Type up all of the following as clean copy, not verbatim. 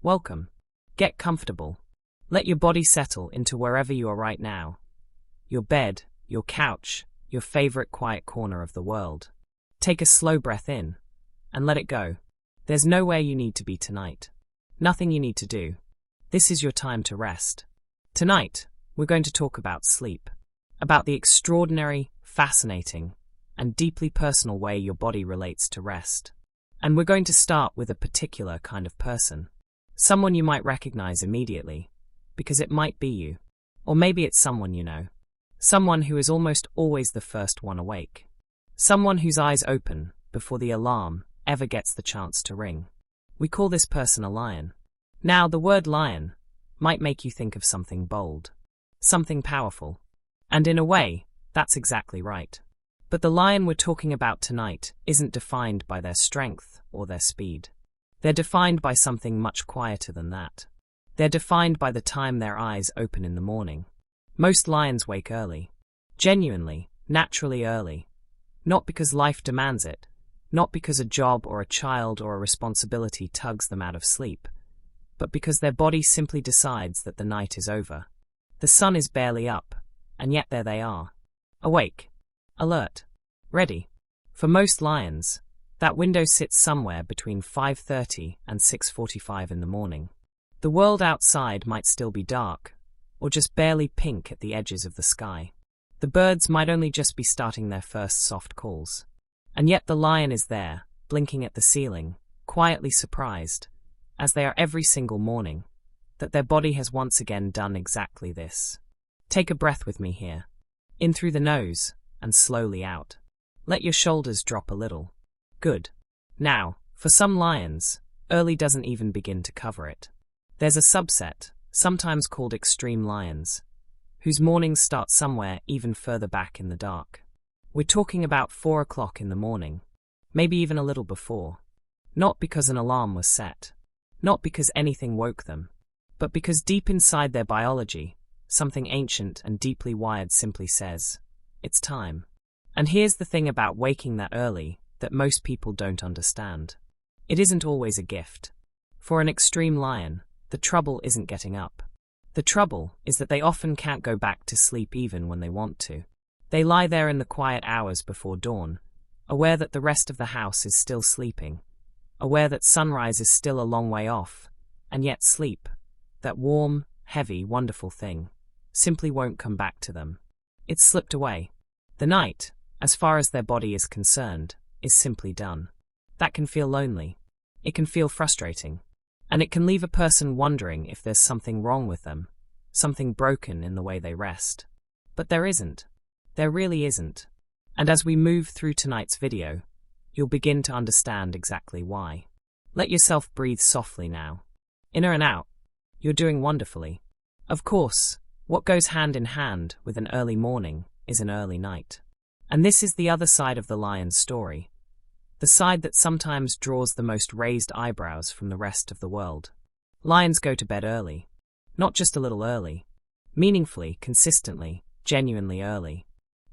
Welcome. Get comfortable. Let your body settle into wherever you are right now. Your bed, your couch, your favorite quiet corner of the world. Take a slow breath in and let it go. There's nowhere you need to be tonight. Nothing you need to do. This is your time to rest. Tonight, we're going to talk about sleep. About the extraordinary, fascinating, and deeply personal way your body relates to rest. And we're going to start with a particular kind of person. Someone you might recognize immediately, because it might be you. Or maybe it's someone you know. Someone who is almost always the first one awake. Someone whose eyes open before the alarm ever gets the chance to ring. We call this person a lion. Now, the word lion might make you think of something bold, something powerful. And in a way, that's exactly right. But the lion we're talking about tonight isn't defined by their strength or their speed. They're defined by something much quieter than that. They're defined by the time their eyes open in the morning. Most lions wake early. Genuinely, naturally early. Not because life demands it. Not because a job or a child or a responsibility tugs them out of sleep. But because their body simply decides that the night is over. The sun is barely up, and yet there they are. Awake. Alert. Ready. For most lions, that window sits somewhere between 5:30 and 6:45 in the morning. The world outside might still be dark, or just barely pink at the edges of the sky. The birds might only just be starting their first soft calls. And yet the lion is there, blinking at the ceiling, quietly surprised, as they are every single morning, that their body has once again done exactly this. Take a breath with me here. In through the nose, and slowly out. Let your shoulders drop a little. Good. Now, for some lions, early doesn't even begin to cover it. There's a subset, sometimes called extreme lions, whose mornings start somewhere even further back in the dark. We're talking about 4 o'clock in the morning, maybe even a little before. Not because an alarm was set, not because anything woke them, but because deep inside their biology, something ancient and deeply wired simply says, it's time. And here's the thing about waking that early that most people don't understand. It isn't always a gift. For an extreme lion, the trouble isn't getting up. The trouble is that they often can't go back to sleep even when they want to. They lie there in the quiet hours before dawn, aware that the rest of the house is still sleeping, aware that sunrise is still a long way off, and yet sleep, that warm, heavy, wonderful thing, simply won't come back to them. It's slipped away. The night, as far as their body is concerned, is simply done. That can feel lonely. It can feel frustrating. And it can leave a person wondering if there's something wrong with them, something broken in the way they rest. But there isn't. There really isn't. And as we move through tonight's video, you'll begin to understand exactly why. Let yourself breathe softly now. Inner and out. You're doing wonderfully. Of course, what goes hand in hand with an early morning is an early night. And this is the other side of the lion's story. The side that sometimes draws the most raised eyebrows from the rest of the world. Lions go to bed early. Not just a little early. Meaningfully, consistently, genuinely early.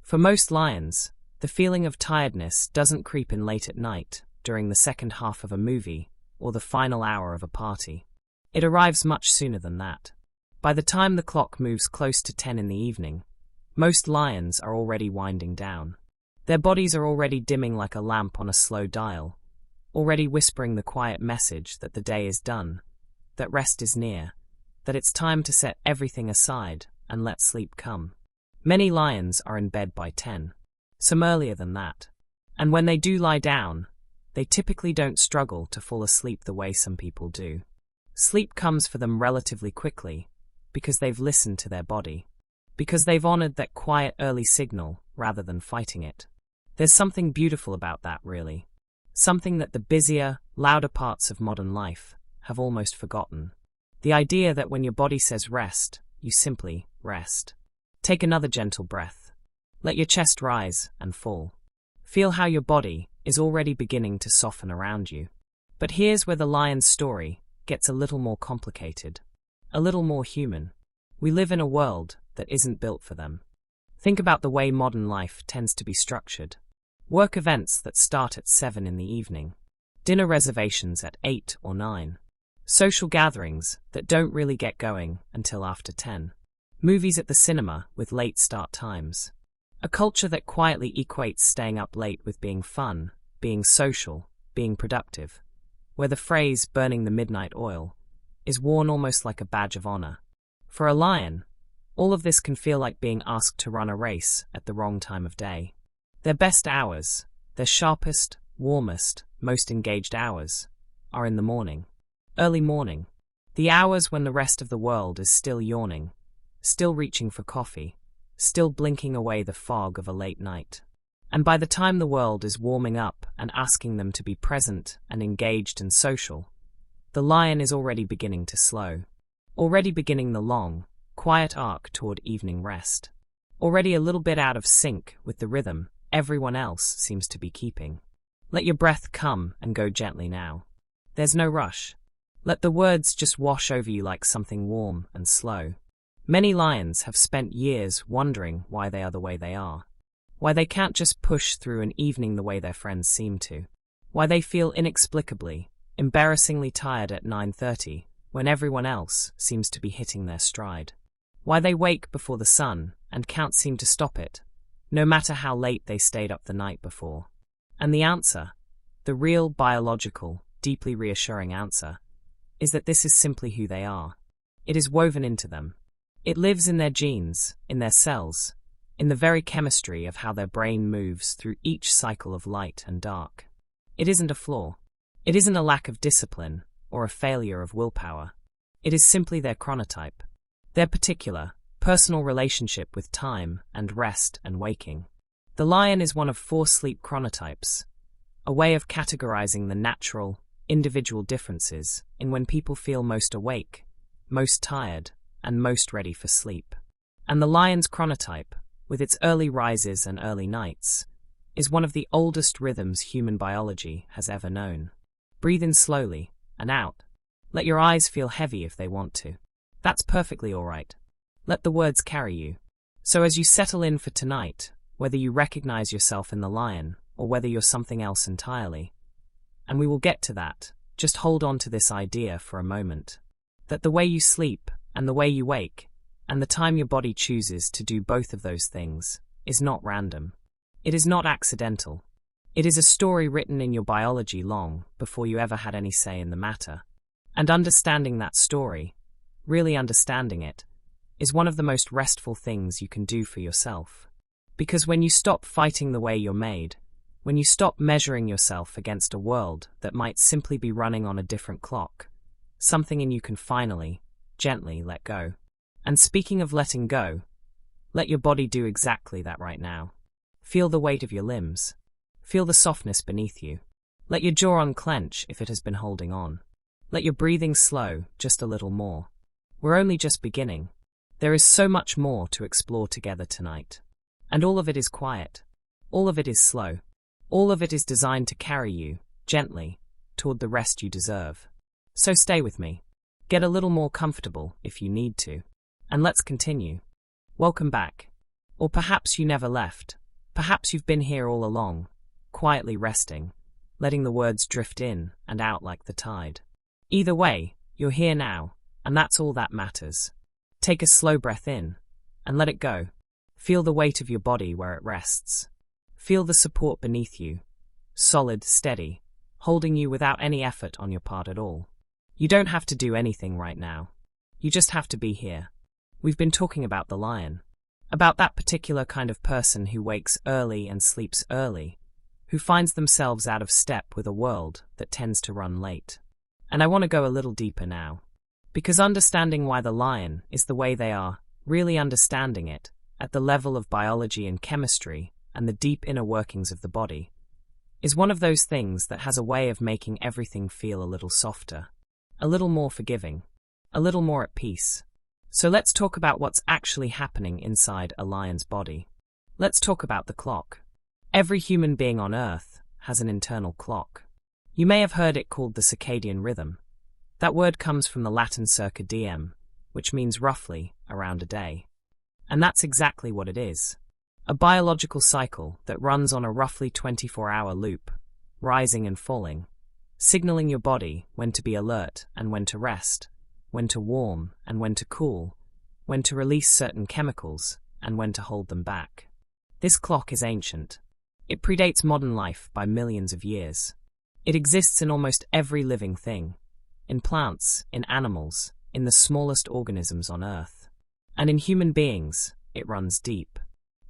For most lions, the feeling of tiredness doesn't creep in late at night, during the second half of a movie, or the final hour of a party. It arrives much sooner than that. By the time the clock moves close to 10 in the evening, most lions are already winding down. Their bodies are already dimming like a lamp on a slow dial, already whispering the quiet message that the day is done, that rest is near, that it's time to set everything aside and let sleep come. Many lions are in bed by 10, some earlier than that. And when they do lie down, they typically don't struggle to fall asleep the way some people do. Sleep comes for them relatively quickly, because they've listened to their body, because they've honored that quiet early signal rather than fighting it. There's something beautiful about that, really. Something that the busier, louder parts of modern life have almost forgotten. The idea that when your body says rest, you simply rest. Take another gentle breath. Let your chest rise and fall. Feel how your body is already beginning to soften around you. But here's where the lion's story gets a little more complicated, a little more human. We live in a world that isn't built for them. Think about the way modern life tends to be structured. Work events that start at 7 in the evening. Dinner reservations at 8 or 9. Social gatherings that don't really get going until after 10. Movies at the cinema with late start times. A culture that quietly equates staying up late with being fun, being social, being productive, where the phrase burning the midnight oil is worn almost like a badge of honor. For a lion, all of this can feel like being asked to run a race at the wrong time of day. Their best hours, their sharpest, warmest, most engaged hours, are in the morning. Early morning. The hours when the rest of the world is still yawning, still reaching for coffee, still blinking away the fog of a late night. And by the time the world is warming up and asking them to be present and engaged and social, the lion is already beginning to slow. Already beginning the long, quiet arc toward evening rest. Already a little bit out of sync with the rhythm everyone else seems to be keeping. Let your breath come and go gently now. There's no rush. Let the words just wash over you like something warm and slow. Many lions have spent years wondering why they are the way they are. Why they can't just push through an evening the way their friends seem to. Why they feel inexplicably, embarrassingly tired at 9:30 when everyone else seems to be hitting their stride. Why they wake before the sun and can't seem to stop it, no matter how late they stayed up the night before. And the answer, the real biological, deeply reassuring answer, is that this is simply who they are. It is woven into them. It lives in their genes, in their cells, in the very chemistry of how their brain moves through each cycle of light and dark. It isn't a flaw. It isn't a lack of discipline or a failure of willpower. It is simply their chronotype, their particular, personal relationship with time and rest and waking. The lion is one of 4 sleep chronotypes, a way of categorizing the natural, individual differences in when people feel most awake, most tired, and most ready for sleep. And the lion's chronotype, with its early rises and early nights, is one of the oldest rhythms human biology has ever known. Breathe in slowly and out. Let your eyes feel heavy if they want to. That's perfectly all right. Let the words carry you. So as you settle in for tonight, whether you recognize yourself in the lion or whether you're something else entirely, and we will get to that, just hold on to this idea for a moment, that the way you sleep and the way you wake, and the time your body chooses to do both of those things, is not random. It is not accidental. It is a story written in your biology long before you ever had any say in the matter. And understanding that story, really understanding it, is one of the most restful things you can do for yourself. Because when you stop fighting the way you're made, when you stop measuring yourself against a world that might simply be running on a different clock, something in you can finally, gently let go. And speaking of letting go, let your body do exactly that right now. Feel the weight of your limbs. Feel the softness beneath you. Let your jaw unclench if it has been holding on. Let your breathing slow just a little more. We're only just beginning. There is so much more to explore together tonight. And all of it is quiet. All of it is slow. All of it is designed to carry you, gently, toward the rest you deserve. So stay with me. Get a little more comfortable if you need to. And let's continue. Welcome back. Or perhaps you never left. Perhaps you've been here all along, quietly resting, letting the words drift in and out like the tide. Either way, you're here now, and that's all that matters. Take a slow breath in, and let it go. Feel the weight of your body where it rests. Feel the support beneath you, solid, steady, holding you without any effort on your part at all. You don't have to do anything right now. You just have to be here. We've been talking about the lion, about that particular kind of person who wakes early and sleeps early, who finds themselves out of step with a world that tends to run late. And I want to go a little deeper now, because understanding why the lion is the way they are, really understanding it, at the level of biology and chemistry and the deep inner workings of the body, is one of those things that has a way of making everything feel a little softer, a little more forgiving, a little more at peace. So let's talk about what's actually happening inside a lion's body. Let's talk about the clock. Every human being on Earth has an internal clock. You may have heard it called the circadian rhythm. That word comes from the Latin circa diem, which means roughly around a day. And that's exactly what it is. A biological cycle that runs on a roughly 24-hour loop, rising and falling, signaling your body when to be alert and when to rest, when to warm and when to cool, when to release certain chemicals and when to hold them back. This clock is ancient. It predates modern life by millions of years. It exists in almost every living thing, in plants, in animals, in the smallest organisms on Earth. And in human beings, it runs deep.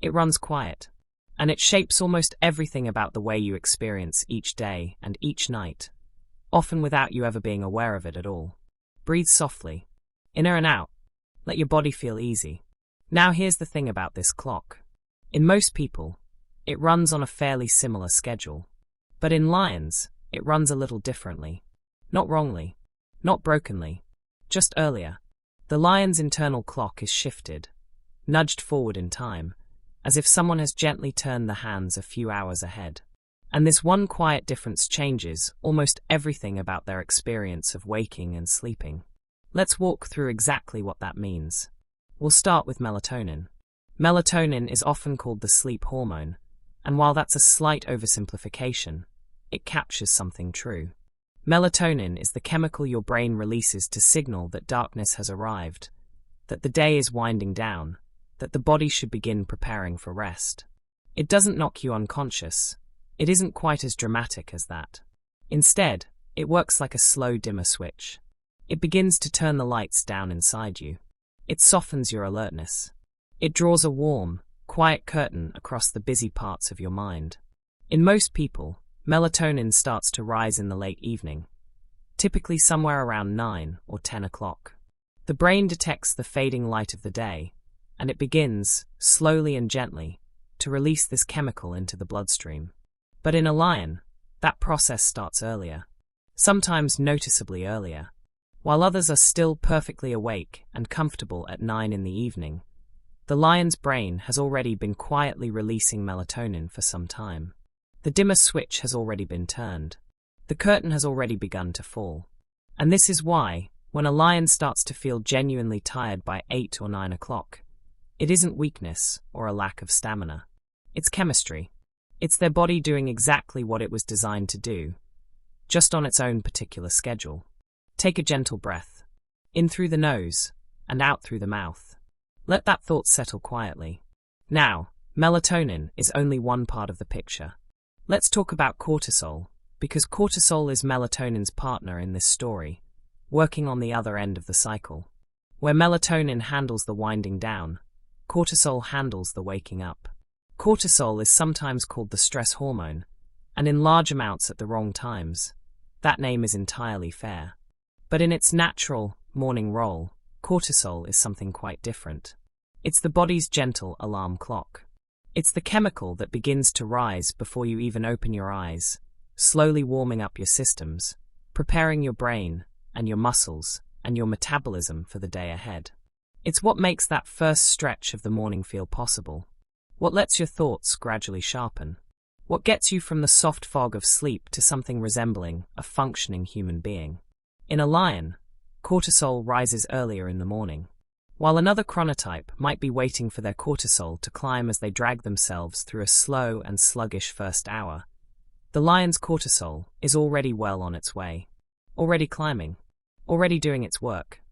It runs quiet. And it shapes almost everything about the way you experience each day and each night, often without you ever being aware of it at all. Breathe softly, inner and out. Let your body feel easy. Now here's the thing about this clock. In most people, it runs on a fairly similar schedule. But in lions, it runs a little differently. Not wrongly, not brokenly, just earlier. The lion's internal clock is shifted, nudged forward in time, as if someone has gently turned the hands a few hours ahead. And this one quiet difference changes almost everything about their experience of waking and sleeping. Let's walk through exactly what that means. We'll start with melatonin. Melatonin is often called the sleep hormone, and while that's a slight oversimplification, it captures something true. Melatonin is the chemical your brain releases to signal that darkness has arrived, that the day is winding down, that the body should begin preparing for rest. It doesn't knock you unconscious. It isn't quite as dramatic as that. Instead, it works like a slow dimmer switch. It begins to turn the lights down inside you. It softens your alertness. It draws a warm, quiet curtain across the busy parts of your mind. In most people, melatonin starts to rise in the late evening, typically somewhere around 9 or 10 o'clock. The brain detects the fading light of the day, and it begins, slowly and gently, to release this chemical into the bloodstream. But in a lion, that process starts earlier, sometimes noticeably earlier. While others are still perfectly awake and comfortable at 9 in the evening, the lion's brain has already been quietly releasing melatonin for some time. The dimmer switch has already been turned. The curtain has already begun to fall. And this is why, when a lion starts to feel genuinely tired by 8 or 9 o'clock, it isn't weakness or a lack of stamina. It's chemistry. It's their body doing exactly what it was designed to do, just on its own particular schedule. Take a gentle breath, in through the nose and out through the mouth. Let that thought settle quietly. Now, melatonin is only one part of the picture. Let's talk about cortisol, because cortisol is melatonin's partner in this story, working on the other end of the cycle. Where melatonin handles the winding down, cortisol handles the waking up. Cortisol is sometimes called the stress hormone, and in large amounts at the wrong times, that name is entirely fair. But in its natural, morning role, cortisol is something quite different. It's the body's gentle alarm clock. It's the chemical that begins to rise before you even open your eyes, slowly warming up your systems, preparing your brain and your muscles and your metabolism for the day ahead. It's what makes that first stretch of the morning feel possible. What lets your thoughts gradually sharpen. What gets you from the soft fog of sleep to something resembling a functioning human being. In a lion, cortisol rises earlier in the morning. While another chronotype might be waiting for their cortisol to climb as they drag themselves through a slow and sluggish first hour, the lion's cortisol is already well on its way. Already climbing. Already doing its work.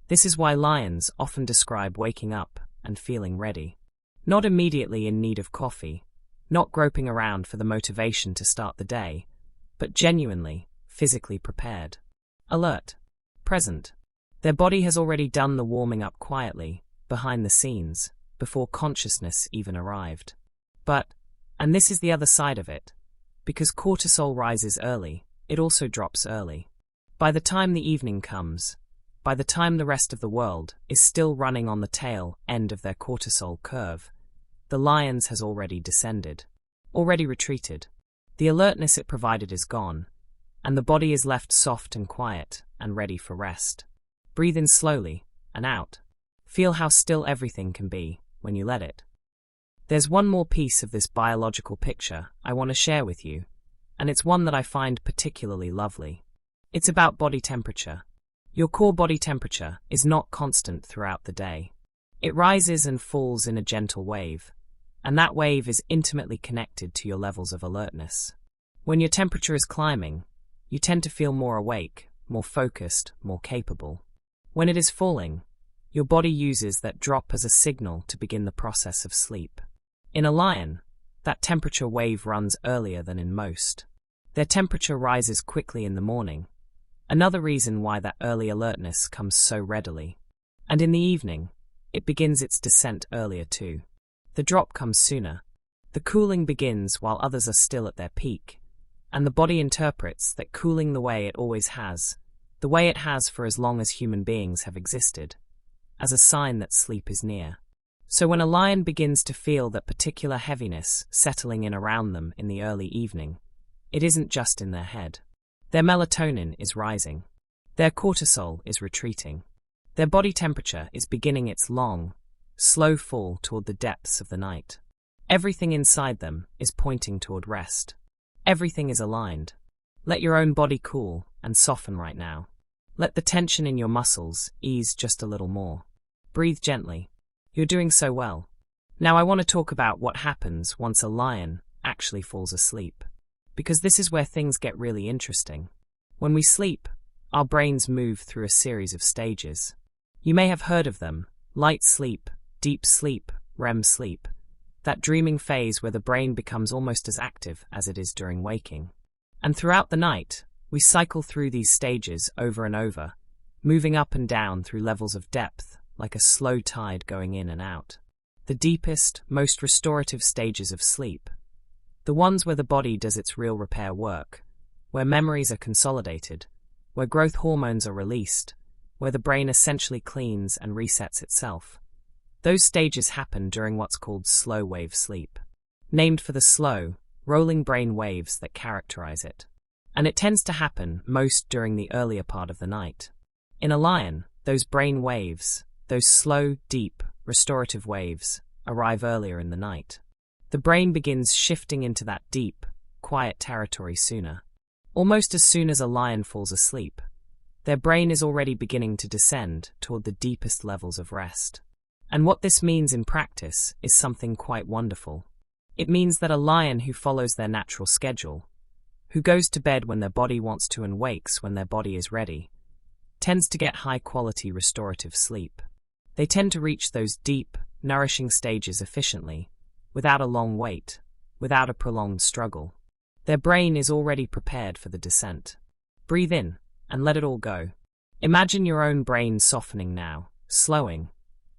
This is why lions often describe waking up and feeling ready. Not immediately in need of coffee, not groping around for the motivation to start the day, but genuinely, physically prepared. Alert. Present. Their body has already done the warming up quietly, behind the scenes, before consciousness even arrived. But, and this is the other side of it, because cortisol rises early, it also drops early. By the time the evening comes, by the time the rest of the world is still running on the tail end of their cortisol curve, the lion's has already descended, already retreated. The alertness it provided is gone, and the body is left soft and quiet and ready for rest. Breathe in slowly and out. Feel how still everything can be when you let it. There's one more piece of this biological picture I want to share with you, and it's one that I find particularly lovely. It's about body temperature. Your core body temperature is not constant throughout the day. It rises and falls in a gentle wave, and that wave is intimately connected to your levels of alertness. When your temperature is climbing, You tend to feel more awake, more focused, more capable. When it is falling, your body uses that drop as a signal to begin the process of sleep. In a lion, that temperature wave runs earlier than in most. Their temperature rises quickly in the morning, another reason why that early alertness comes so readily. And in the evening, it begins its descent earlier too. The drop comes sooner. The cooling begins while others are still at their peak, and the body interprets that cooling the way it always has, the way it has for as long as human beings have existed, as a sign that sleep is near. So when a lion begins to feel that particular heaviness settling in around them in the early evening, it isn't just in their head. Their melatonin is rising. Their cortisol is retreating. Their body temperature is beginning its long, slow fall toward the depths of the night. Everything inside them is pointing toward rest. Everything is aligned. Let your own body cool and soften right now. Let the tension in your muscles ease just a little more. Breathe gently. You're doing so well. Now I want to talk about what happens once a lion actually falls asleep. Because this is where things get really interesting. When we sleep, our brains move through a series of stages. You may have heard of them: light sleep, deep sleep, REM sleep. That dreaming phase where the brain becomes almost as active as it is during waking. And throughout the night, we cycle through these stages over and over, moving up and down through levels of depth, like a slow tide going in and out. The deepest, most restorative stages of sleep. The ones where the body does its real repair work, where memories are consolidated, where growth hormones are released, where the brain essentially cleans and resets itself. Those stages happen during what's called slow wave sleep, named for the slow, rolling brain waves that characterize it. And it tends to happen most during the earlier part of the night. In a lion, those brain waves, those slow, deep, restorative waves, arrive earlier in the night. The brain begins shifting into that deep, quiet territory sooner. Almost as soon as a lion falls asleep, their brain is already beginning to descend toward the deepest levels of rest. And what this means in practice is something quite wonderful. It means that a lion who follows their natural schedule, who goes to bed when their body wants to and wakes when their body is ready, tends to get high-quality restorative sleep. They tend to reach those deep, nourishing stages efficiently, without a long wait, without a prolonged struggle. Their brain is already prepared for the descent. Breathe in, and let it all go. Imagine your own brain softening now, slowing,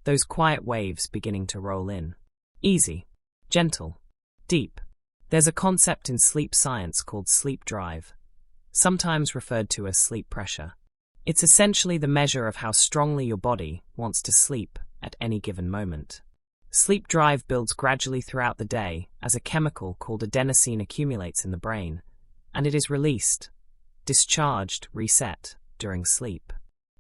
those quiet waves beginning to roll in. Easy, gentle, deep. There's a concept in sleep science called sleep drive, sometimes referred to as sleep pressure. It's essentially the measure of how strongly your body wants to sleep at any given moment. Sleep drive builds gradually throughout the day as a chemical called adenosine accumulates in the brain, and it is released, discharged, reset, during sleep.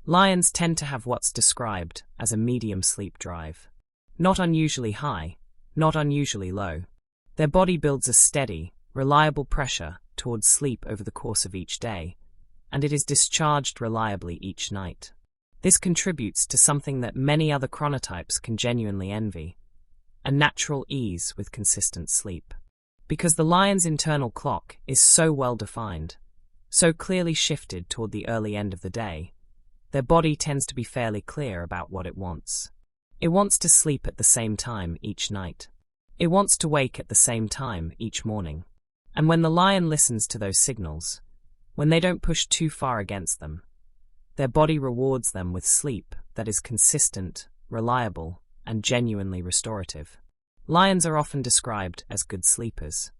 Lions tend to have what's described as a medium sleep drive. Not unusually high, not unusually low. Their body builds a steady, reliable pressure towards sleep over the course of each day, and it is discharged reliably each night. This contributes to something that many other chronotypes can genuinely envy: a natural ease with consistent sleep. Because the lion's internal clock is so well defined, so clearly shifted toward the early end of the day, their body tends to be fairly clear about what it wants. It wants to sleep at the same time each night. It wants to wake at the same time each morning. And when the lion listens to those signals, when they don't push too far against them, their body rewards them with sleep that is consistent, reliable, and genuinely restorative. Lions are often described as good sleepers.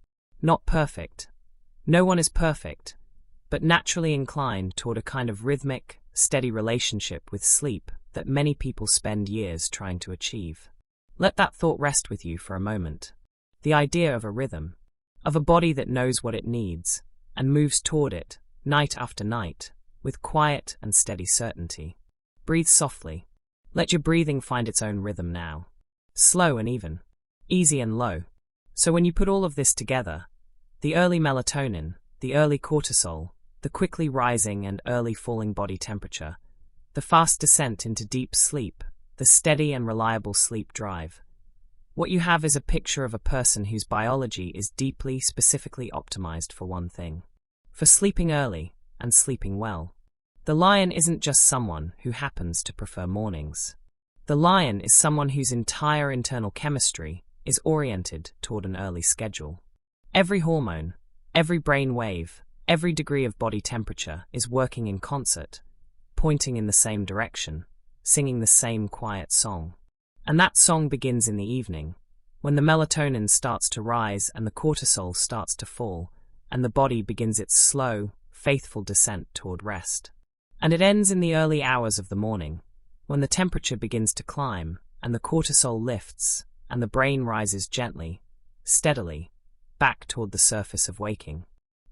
Not perfect. No one is perfect, but naturally inclined toward a kind of rhythmic, steady relationship with sleep that many people spend years trying to achieve. Let that thought rest with you for a moment. The idea of a rhythm, of a body that knows what it needs and moves toward it, night after night, with quiet and steady certainty. Breathe softly. Let your breathing find its own rhythm now. Slow and even. Easy and low. So when you put all of this together, the early melatonin, the early cortisol, the quickly rising and early falling body temperature, the fast descent into deep sleep, the steady and reliable sleep drive, what you have is a picture of a person whose biology is deeply, specifically optimized for one thing: for sleeping early, and sleeping well. The lion isn't just someone who happens to prefer mornings. The lion is someone whose entire internal chemistry is oriented toward an early schedule. Every hormone, every brain wave, every degree of body temperature is working in concert, pointing in the same direction, singing the same quiet song. And that song begins in the evening, when the melatonin starts to rise and the cortisol starts to fall, and the body begins its slow, faithful descent toward rest. And it ends in the early hours of the morning, when the temperature begins to climb, and the cortisol lifts, and the brain rises gently, steadily, back toward the surface of waking.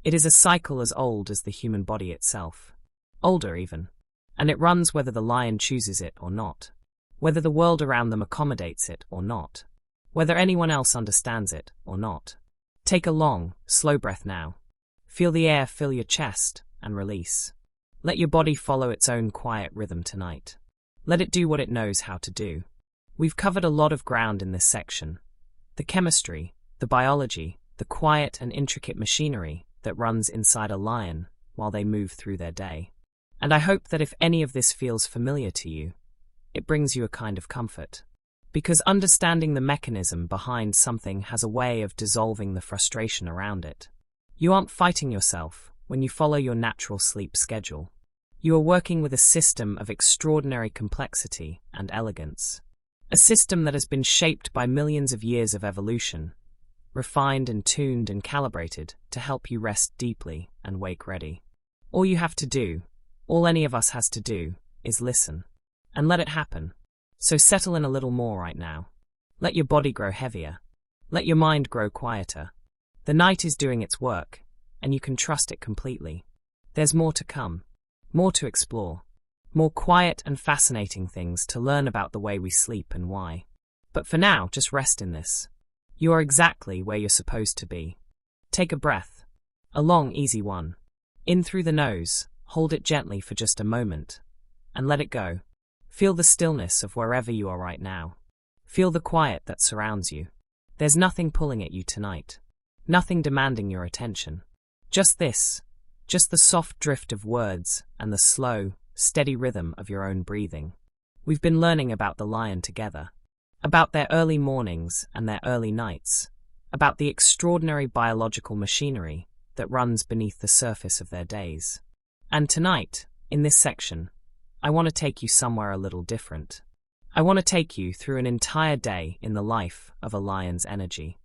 It is a cycle as old as the human body itself. Older even. And it runs whether the lion chooses it or not. Whether the world around them accommodates it or not. Whether anyone else understands it or not. Take a long, slow breath now. Feel the air fill your chest and release. Let your body follow its own quiet rhythm tonight. Let it do what it knows how to do. We've covered a lot of ground in this section. The chemistry, the biology, the quiet and intricate machinery that runs inside a lion while they move through their day. And I hope that if any of this feels familiar to you, it brings you a kind of comfort. Because understanding the mechanism behind something has a way of dissolving the frustration around it. You aren't fighting yourself when you follow your natural sleep schedule. You are working with a system of extraordinary complexity and elegance. A system that has been shaped by millions of years of evolution, refined and tuned and calibrated to help you rest deeply and wake ready. All you have to do, all any of us has to do, is listen. And let it happen. So settle in a little more right now. Let your body grow heavier. Let your mind grow quieter. The night is doing its work, and you can trust it completely. There's more to come. More to explore. More quiet and fascinating things to learn about the way we sleep and why. But for now, just rest in this. You are exactly where you're supposed to be. Take a breath. A long, easy one. In through the nose, hold it gently for just a moment, and let it go. Feel the stillness of wherever you are right now. Feel the quiet that surrounds you. There's nothing pulling at you tonight. Nothing demanding your attention. Just this. Just the soft drift of words and the slow, steady rhythm of your own breathing. We've been learning about the lion together. About their early mornings and their early nights. About the extraordinary biological machinery that runs beneath the surface of their days. And tonight, in this section, I want to take you somewhere a little different. I want to take you through an entire day in the life of a lion's energy.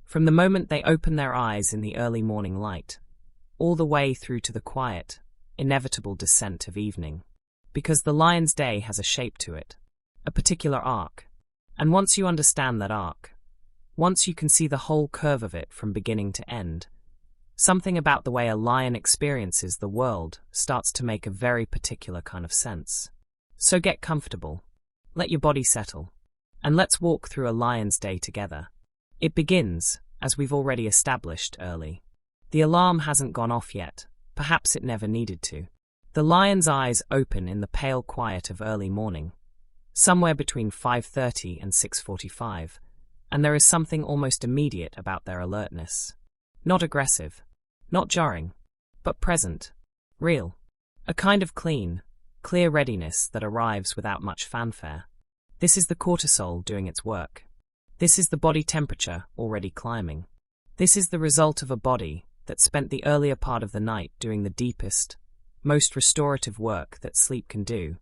From the moment they open their eyes in the early morning light, all the way through to the quiet, inevitable descent of evening. Because the lion's day has a shape to it, a particular arc. And once you understand that arc, once you can see the whole curve of it from beginning to end, something about the way a lion experiences the world starts to make a very particular kind of sense. So get comfortable, let your body settle, and let's walk through a lion's day together. It begins, as we've already established, early. The alarm hasn't gone off yet, perhaps it never needed to. The lion's eyes open in the pale quiet of early morning, somewhere between 5:30 and 6:45, and there is something almost immediate about their alertness. Not aggressive, not jarring, but present, real. A kind of clear readiness that arrives without much fanfare. This is the cortisol doing its work. This is the body temperature already climbing. This is the result of a body that spent the earlier part of the night doing the deepest, most restorative work that sleep can do,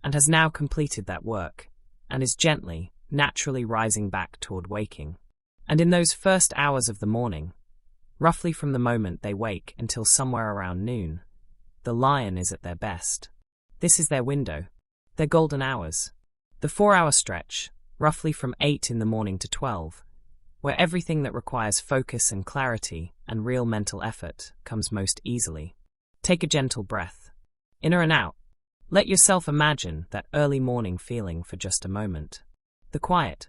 and has now completed that work, and is gently, naturally rising back toward waking. And in those first hours of the morning, roughly from the moment they wake until somewhere around noon, the lion is at their best. This is their window, their golden hours. The 4-hour stretch, roughly from 8 in the morning to 12, where everything that requires focus and clarity and real mental effort comes most easily. Take a gentle breath, inner and out. Let yourself imagine that early morning feeling for just a moment. The quiet,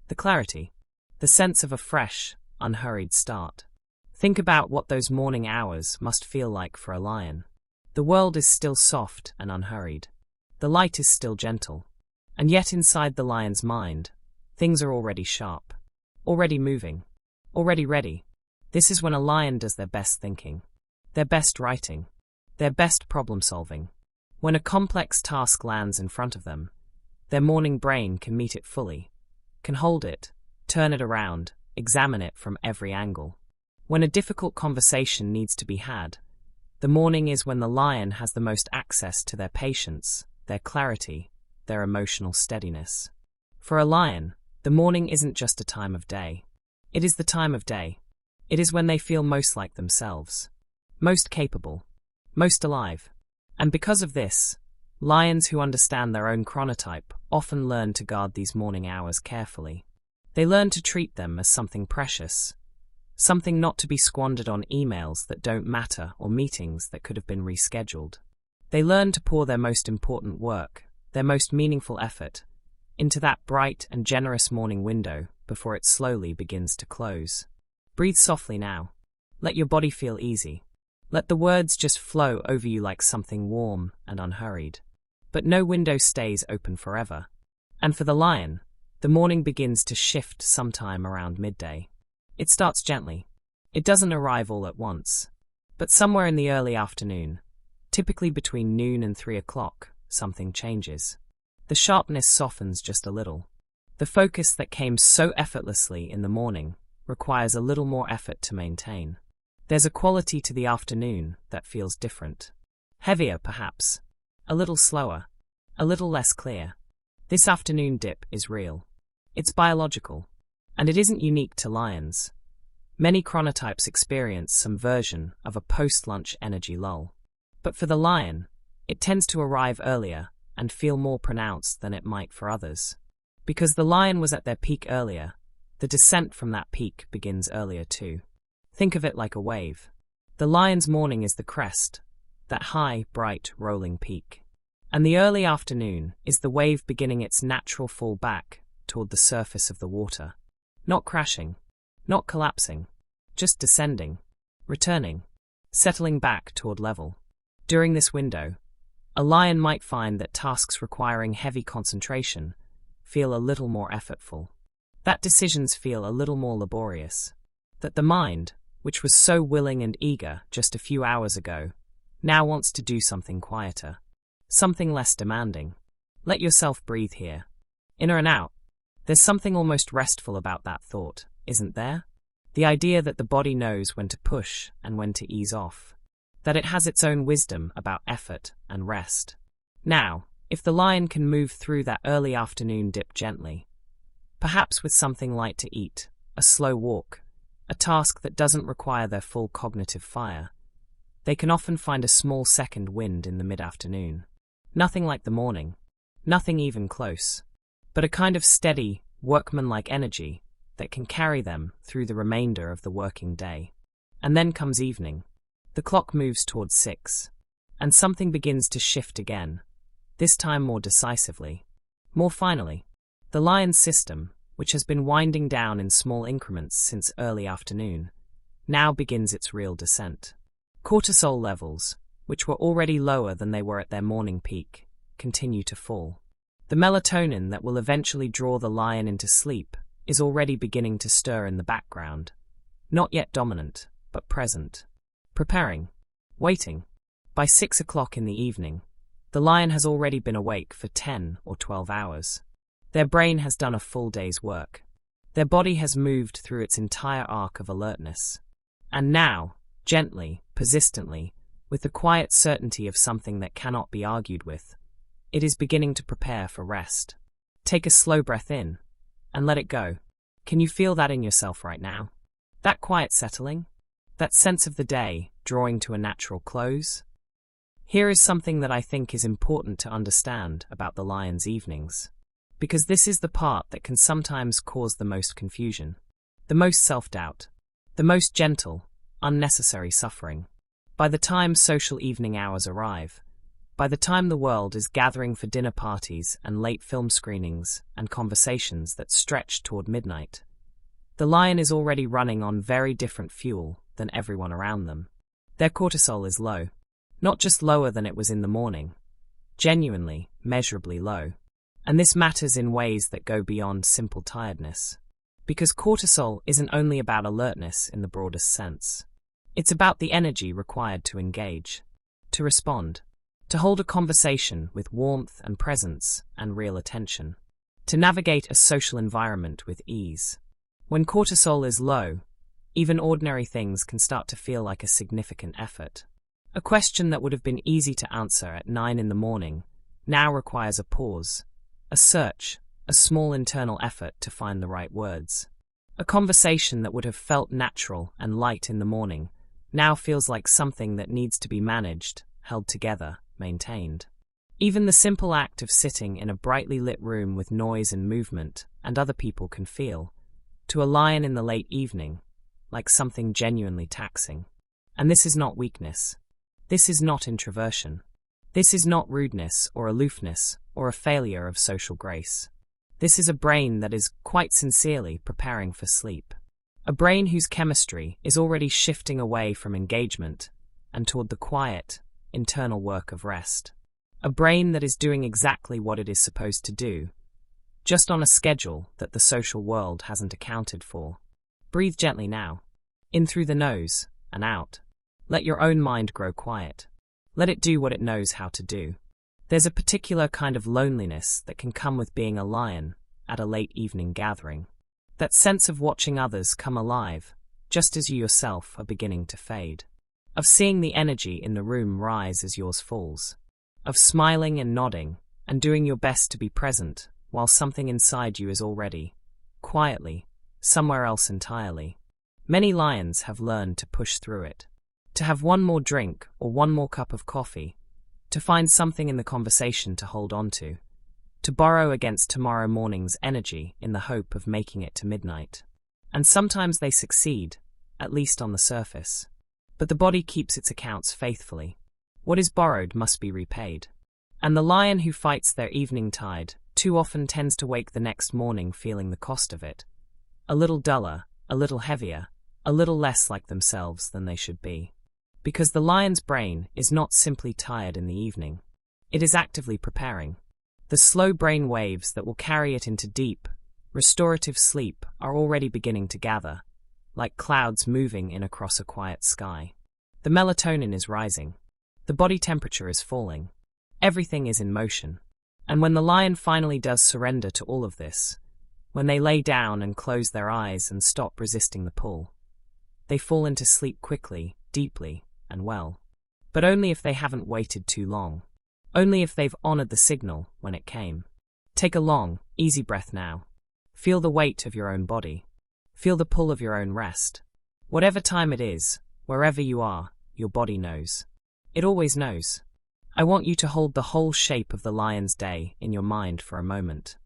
the clarity, the sense of a fresh, unhurried start. Think about what those morning hours must feel like for a lion. The world is still soft and unhurried. The light is still gentle. And yet inside the lion's mind, things are already sharp, already moving, already ready. This is when a lion does their best thinking, their best writing, their best problem-solving. When a complex task lands in front of them, their morning brain can meet it fully, can hold it, turn it around, examine it from every angle. When a difficult conversation needs to be had, the morning is when the lion has the most access to their patience, their clarity, their emotional steadiness. For a lion, the morning isn't just a time of day. It is the time of day. It is when they feel most like themselves, most capable, most alive. And because of this, lions who understand their own chronotype often learn to guard these morning hours carefully. They learn to treat them as something precious, something not to be squandered on emails that don't matter or meetings that could have been rescheduled. They learn to pour their most important work, their most meaningful effort, into that bright and generous morning window before it slowly begins to close. Breathe softly now. Let your body feel easy. Let the words just flow over you like something warm and unhurried. But no window stays open forever. And for the lion, the morning begins to shift sometime around midday. It starts gently. It doesn't arrive all at once. But somewhere in the early afternoon, typically between noon and 3 o'clock, something changes. The sharpness softens just a little. The focus that came so effortlessly in the morning requires a little more effort to maintain. There's a quality to the afternoon that feels different. Heavier, perhaps. A little slower. A little less clear. This afternoon dip is real. It's biological. And it isn't unique to lions. Many chronotypes experience some version of a post-lunch energy lull. But for the lion, it tends to arrive earlier and feel more pronounced than it might for others. Because the lion was at their peak earlier, the descent from that peak begins earlier too. Think of it like a wave. The lion's morning is the crest, that high, bright, rolling peak. And the early afternoon is the wave beginning its natural fall back toward the surface of the water. Not crashing, not collapsing, just descending, returning, settling back toward level. During this window, a lion might find that tasks requiring heavy concentration feel a little more effortful, that decisions feel a little more laborious, that the mind, which was so willing and eager just a few hours ago, now wants to do something quieter, something less demanding. Let yourself breathe here. Inner and out. There's something almost restful about that thought, isn't there? The idea that the body knows when to push and when to ease off. That it has its own wisdom about effort and rest. Now, if the lion can move through that early afternoon dip gently, perhaps with something light to eat, a slow walk, a task that doesn't require their full cognitive fire, they can often find a small second wind in the mid-afternoon. Nothing like the morning, nothing even close, but a kind of steady, workmanlike energy that can carry them through the remainder of the working day. And then comes evening. The clock moves towards 6, and something begins to shift again, this time more decisively, more finally. The lion's system, which has been winding down in small increments since early afternoon, now begins its real descent. Cortisol levels, which were already lower than they were at their morning peak, continue to fall. The melatonin that will eventually draw the lion into sleep is already beginning to stir in the background, not yet dominant, but present. Preparing, waiting. By 6 o'clock in the evening, the lion has already been awake for 10 or 12 hours. Their brain has done a full day's work. Their body has moved through its entire arc of alertness. And now, gently, persistently, with the quiet certainty of something that cannot be argued with, it is beginning to prepare for rest. Take a slow breath in, and let it go. Can you feel that in yourself right now? That quiet settling? That sense of the day drawing to a natural close? Here is something that I think is important to understand about the lion's evenings, because this is the part that can sometimes cause the most confusion, the most self-doubt, the most gentle, unnecessary suffering. By the time social evening hours arrive, by the time the world is gathering for dinner parties and late film screenings and conversations that stretch toward midnight, the lion is already running on very different fuel than everyone around them. Their cortisol is low, not just lower than it was in the morning, genuinely, measurably low. And this matters in ways that go beyond simple tiredness. Because cortisol isn't only about alertness in the broadest sense. It's about the energy required to engage. to respond, to hold a conversation with warmth and presence and real attention, to navigate a social environment with ease. When cortisol is low, even ordinary things can start to feel like a significant effort. A question that would have been easy to answer at 9 in the morning now requires a pause, a search, a small internal effort to find the right words. A conversation that would have felt natural and light in the morning now feels like something that needs to be managed, held together, maintained. Even the simple act of sitting in a brightly lit room with noise and movement and other people can feel, to a lion in the late evening, like something genuinely taxing. And this is not weakness. This is not introversion. This is not rudeness or aloofness or a failure of social grace. This is a brain that is, quite sincerely, preparing for sleep. A brain whose chemistry is already shifting away from engagement and toward the quiet, internal work of rest. A brain that is doing exactly what it is supposed to do, just on a schedule that the social world hasn't accounted for. Breathe gently now. In through the nose and out. Let your own mind grow quiet. Let it do what it knows how to do. There's a particular kind of loneliness that can come with being a lion at a late evening gathering. That sense of watching others come alive, just as you yourself are beginning to fade. Of seeing the energy in the room rise as yours falls. Of smiling and nodding, and doing your best to be present, while something inside you is already, quietly, somewhere else entirely. Many lions have learned to push through it. To have one more drink or one more cup of coffee, to find something in the conversation to hold on to borrow against tomorrow morning's energy in the hope of making it to midnight. And sometimes they succeed, at least on the surface. But the body keeps its accounts faithfully. What is borrowed must be repaid. And the lion who fights their evening tide too often tends to wake the next morning feeling the cost of it. A little duller, a little heavier, a little less like themselves than they should be. Because the lion's brain is not simply tired in the evening. It is actively preparing. The slow brain waves that will carry it into deep, restorative sleep are already beginning to gather, like clouds moving in across a quiet sky. The melatonin is rising. The body temperature is falling. Everything is in motion. And when the lion finally does surrender to all of this, when they lay down and close their eyes and stop resisting the pull, they fall into sleep quickly, deeply, and well. But only if they haven't waited too long. Only if they've honored the signal when it came. Take a long, easy breath now. Feel the weight of your own body. Feel the pull of your own rest. Whatever time it is, wherever you are, your body knows. It always knows. I want you to hold the whole shape of the lion's day in your mind for a moment.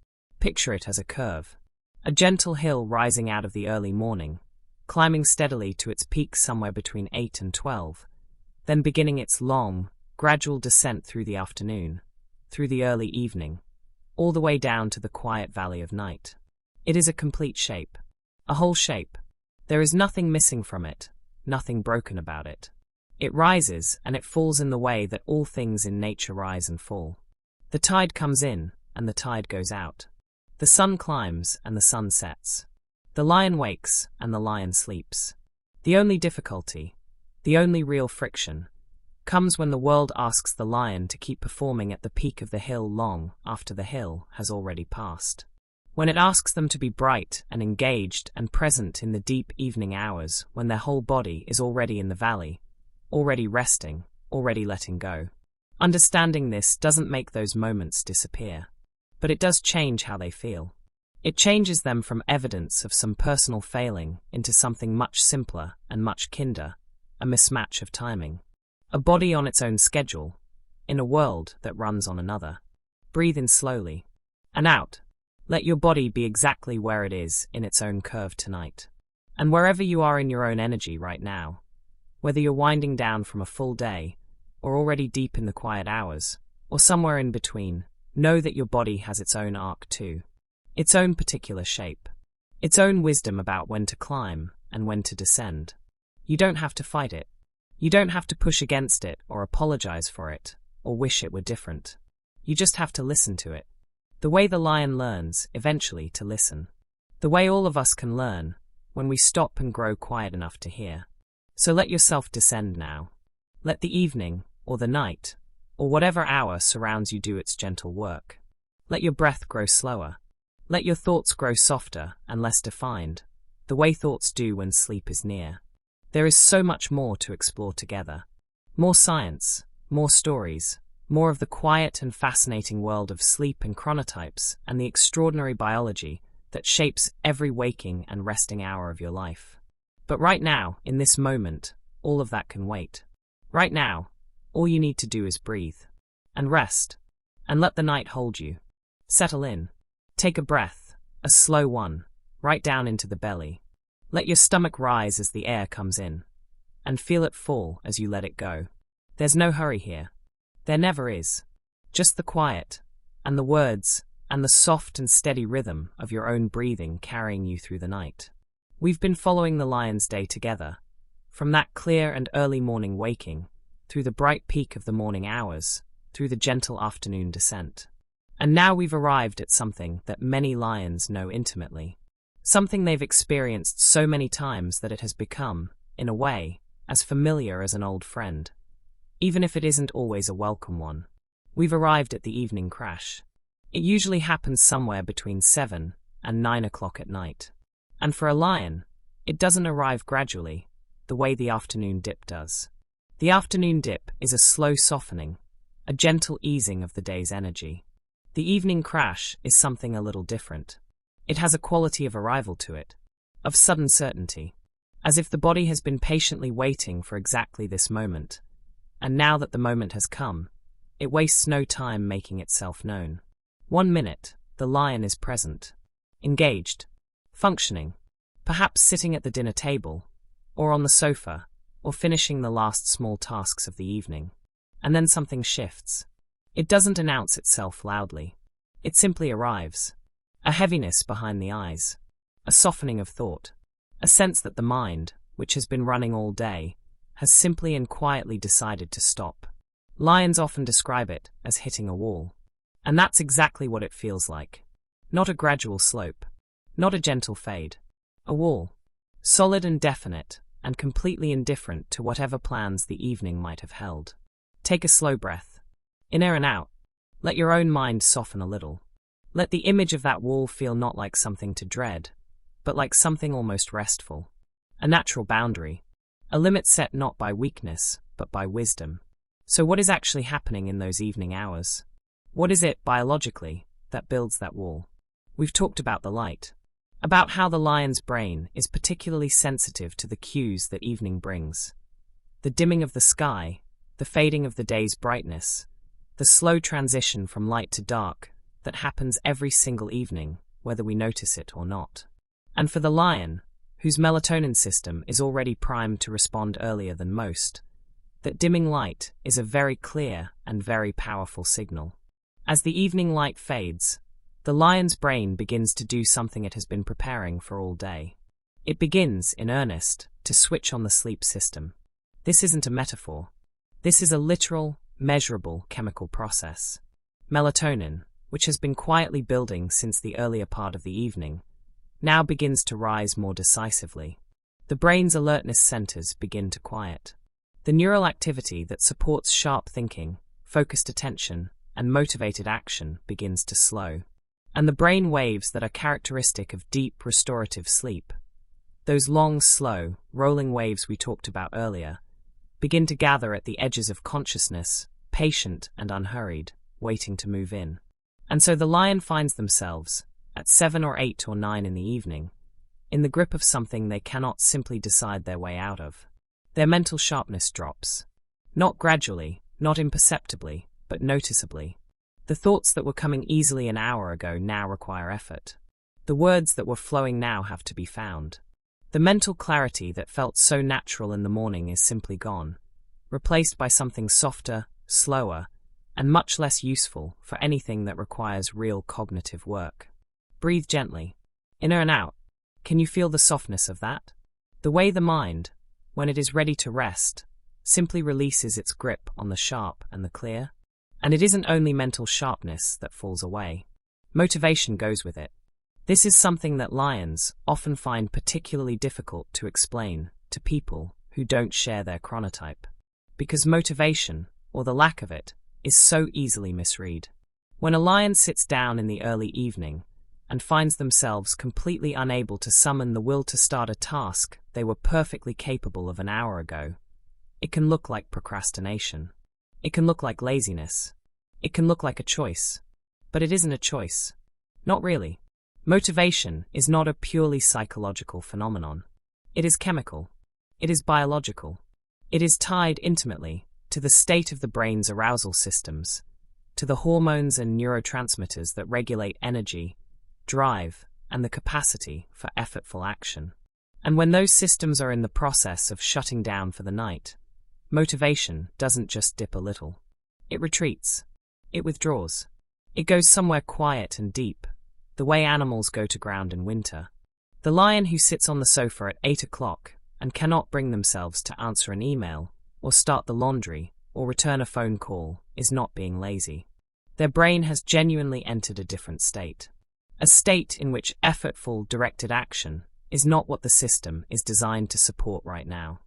Picture it as a curve. A gentle hill rising out of the early morning, climbing steadily to its peak somewhere between 8 and 12, then beginning its long, gradual descent through the afternoon, through the early evening, all the way down to the quiet valley of night. It is a complete shape. A whole shape. There is nothing missing from it, nothing broken about it. It rises and it falls in the way that all things in nature rise and fall. The tide comes in and the tide goes out. The sun climbs and the sun sets. The lion wakes and the lion sleeps. The only difficulty, the only real friction, comes when the world asks the lion to keep performing at the peak of the hill long after the hill has already passed. When it asks them to be bright and engaged and present in the deep evening hours when their whole body is already in the valley, already resting, already letting go. Understanding this doesn't make those moments disappear, but it does change how they feel. It changes them from evidence of some personal failing into something much simpler and much kinder, a mismatch of timing. A body on its own schedule, in a world that runs on another. Breathe in slowly. And out. Let your body be exactly where it is in its own curve tonight. And wherever you are in your own energy right now, whether you're winding down from a full day, or already deep in the quiet hours, or somewhere in between, know that your body has its own arc too. Its own particular shape. Its own wisdom about when to climb and when to descend. You don't have to fight it. You don't have to push against it or apologize for it, or wish it were different. You just have to listen to it. The way the lion learns, eventually, to listen. The way all of us can learn, when we stop and grow quiet enough to hear. So let yourself descend now. Let the evening, or the night, or whatever hour surrounds you do its gentle work. Let your breath grow slower. Let your thoughts grow softer and less defined, the way thoughts do when sleep is near. There is so much more to explore together. More science, more stories, more of the quiet and fascinating world of sleep and chronotypes and the extraordinary biology that shapes every waking and resting hour of your life. But right now, in this moment, all of that can wait. Right now, all you need to do is breathe and rest and let the night hold you. Settle in. Take a breath, a slow one, right down into the belly. Let your stomach rise as the air comes in, and feel it fall as you let it go. There's no hurry here. There never is. Just the quiet, and the words, and the soft and steady rhythm of your own breathing carrying you through the night. We've been following the lion's day together, from that clear and early morning waking, through the bright peak of the morning hours, through the gentle afternoon descent. And now we've arrived at something that many lions know intimately. Something they've experienced so many times that it has become, in a way, as familiar as an old friend. Even if it isn't always a welcome one. We've arrived at the evening crash. It usually happens somewhere between 7 and 9 o'clock at night. And for a lion, it doesn't arrive gradually, the way the afternoon dip does. The afternoon dip is a slow softening, a gentle easing of the day's energy. The evening crash is something a little different. It has a quality of arrival to it, of sudden certainty, as if the body has been patiently waiting for exactly this moment, and now that the moment has come, it wastes no time making itself known. 1 minute, the lion is present, engaged, functioning, perhaps sitting at the dinner table, or on the sofa, or finishing the last small tasks of the evening. And then something shifts. It doesn't announce itself loudly. It simply arrives. A heaviness behind the eyes. A softening of thought. A sense that the mind, which has been running all day, has simply and quietly decided to stop. Lions often describe it as hitting a wall. And that's exactly what it feels like. Not a gradual slope. Not a gentle fade. A wall. Solid and definite, and completely indifferent to whatever plans the evening might have held. Take a slow breath. In and out. Let your own mind soften a little. Let the image of that wall feel not like something to dread, but like something almost restful. A natural boundary. A limit set not by weakness, but by wisdom. So what is actually happening in those evening hours? What is it, biologically, that builds that wall? We've talked about the light. About how the lion's brain is particularly sensitive to the cues that evening brings. The dimming of the sky, the fading of the day's brightness, the slow transition from light to dark that happens every single evening, whether we notice it or not. And for the lion, whose melatonin system is already primed to respond earlier than most, that dimming light is a very clear and very powerful signal. As the evening light fades, the lion's brain begins to do something it has been preparing for all day. It begins, in earnest, to switch on the sleep system. This isn't a metaphor. This is a literal, measurable chemical process. Melatonin, which has been quietly building since the earlier part of the evening, now begins to rise more decisively. The brain's alertness centers begin to quiet. The neural activity that supports sharp thinking, focused attention, and motivated action begins to slow. And the brain waves that are characteristic of deep, restorative sleep, those long, slow, rolling waves we talked about earlier, begin to gather at the edges of consciousness, patient and unhurried, waiting to move in. And so the lion finds themselves, at 7 or 8 or 9 in the evening, in the grip of something they cannot simply decide their way out of. Their mental sharpness drops. Not gradually, not imperceptibly, but noticeably. The thoughts that were coming easily an hour ago now require effort. The words that were flowing now have to be found. The mental clarity that felt so natural in the morning is simply gone, replaced by something softer, slower, and much less useful for anything that requires real cognitive work. Breathe gently, in and out. Can you feel the softness of that? The way the mind, when it is ready to rest, simply releases its grip on the sharp and the clear. And it isn't only mental sharpness that falls away. Motivation goes with it. This is something that lions often find particularly difficult to explain to people who don't share their chronotype. Because motivation, or the lack of it, is so easily misread. When a lion sits down in the early evening and finds themselves completely unable to summon the will to start a task they were perfectly capable of an hour ago, it can look like procrastination. It can look like laziness. It can look like a choice. But it isn't a choice. Not really. Motivation is not a purely psychological phenomenon. It is chemical. It is biological. It is tied intimately to the state of the brain's arousal systems, to the hormones and neurotransmitters that regulate energy, drive, and the capacity for effortful action. And when those systems are in the process of shutting down for the night, motivation doesn't just dip a little. It retreats. It withdraws. It goes somewhere quiet and deep, the way animals go to ground in winter. The lion who sits on the sofa at 8 o'clock and cannot bring themselves to answer an email, or start the laundry, or return a phone call, is not being lazy. Their brain has genuinely entered a different state. A state in which effortful, directed action is not what the system is designed to support right now.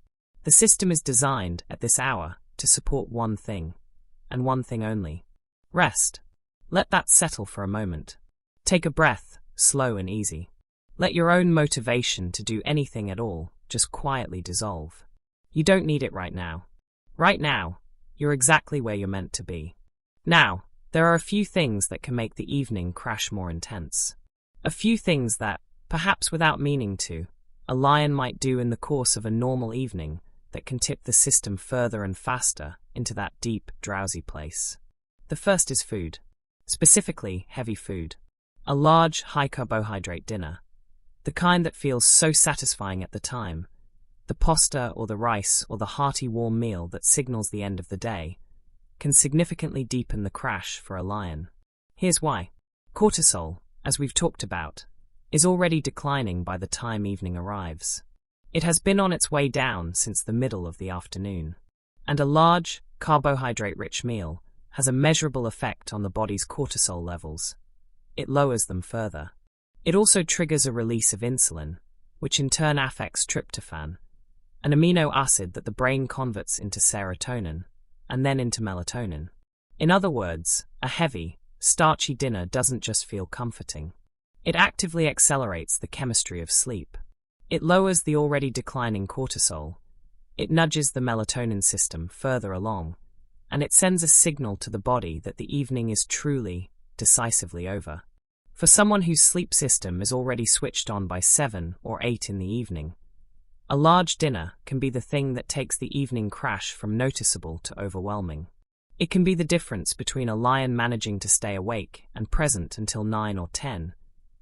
The system is designed, at this hour, to support one thing, and one thing only: rest. Let that settle for a moment. Take a breath, slow and easy. Let your own motivation to do anything at all just quietly dissolve. You don't need it right now. Right now, you're exactly where you're meant to be. Now, there are a few things that can make the evening crash more intense. A few things that, perhaps without meaning to, a lion might do in the course of a normal evening that can tip the system further and faster into that deep, drowsy place. The first is food. Specifically, heavy food. A large, high-carbohydrate dinner. The kind that feels so satisfying at the time. The pasta or the rice or the hearty warm meal that signals the end of the day can significantly deepen the crash for a lion. Here's why. Cortisol, as we've talked about, is already declining by the time evening arrives. It has been on its way down since the middle of the afternoon. And a large, carbohydrate-rich meal has a measurable effect on the body's cortisol levels. It lowers them further. It also triggers a release of insulin, which in turn affects tryptophan, an amino acid that the brain converts into serotonin, and then into melatonin. In other words, a heavy, starchy dinner doesn't just feel comforting. It actively accelerates the chemistry of sleep. It lowers the already declining cortisol. It nudges the melatonin system further along, and it sends a signal to the body that the evening is truly, decisively over. For someone whose sleep system is already switched on by 7 or 8 in the evening, a large dinner can be the thing that takes the evening crash from noticeable to overwhelming. It can be the difference between a lion managing to stay awake and present until 9 or 10,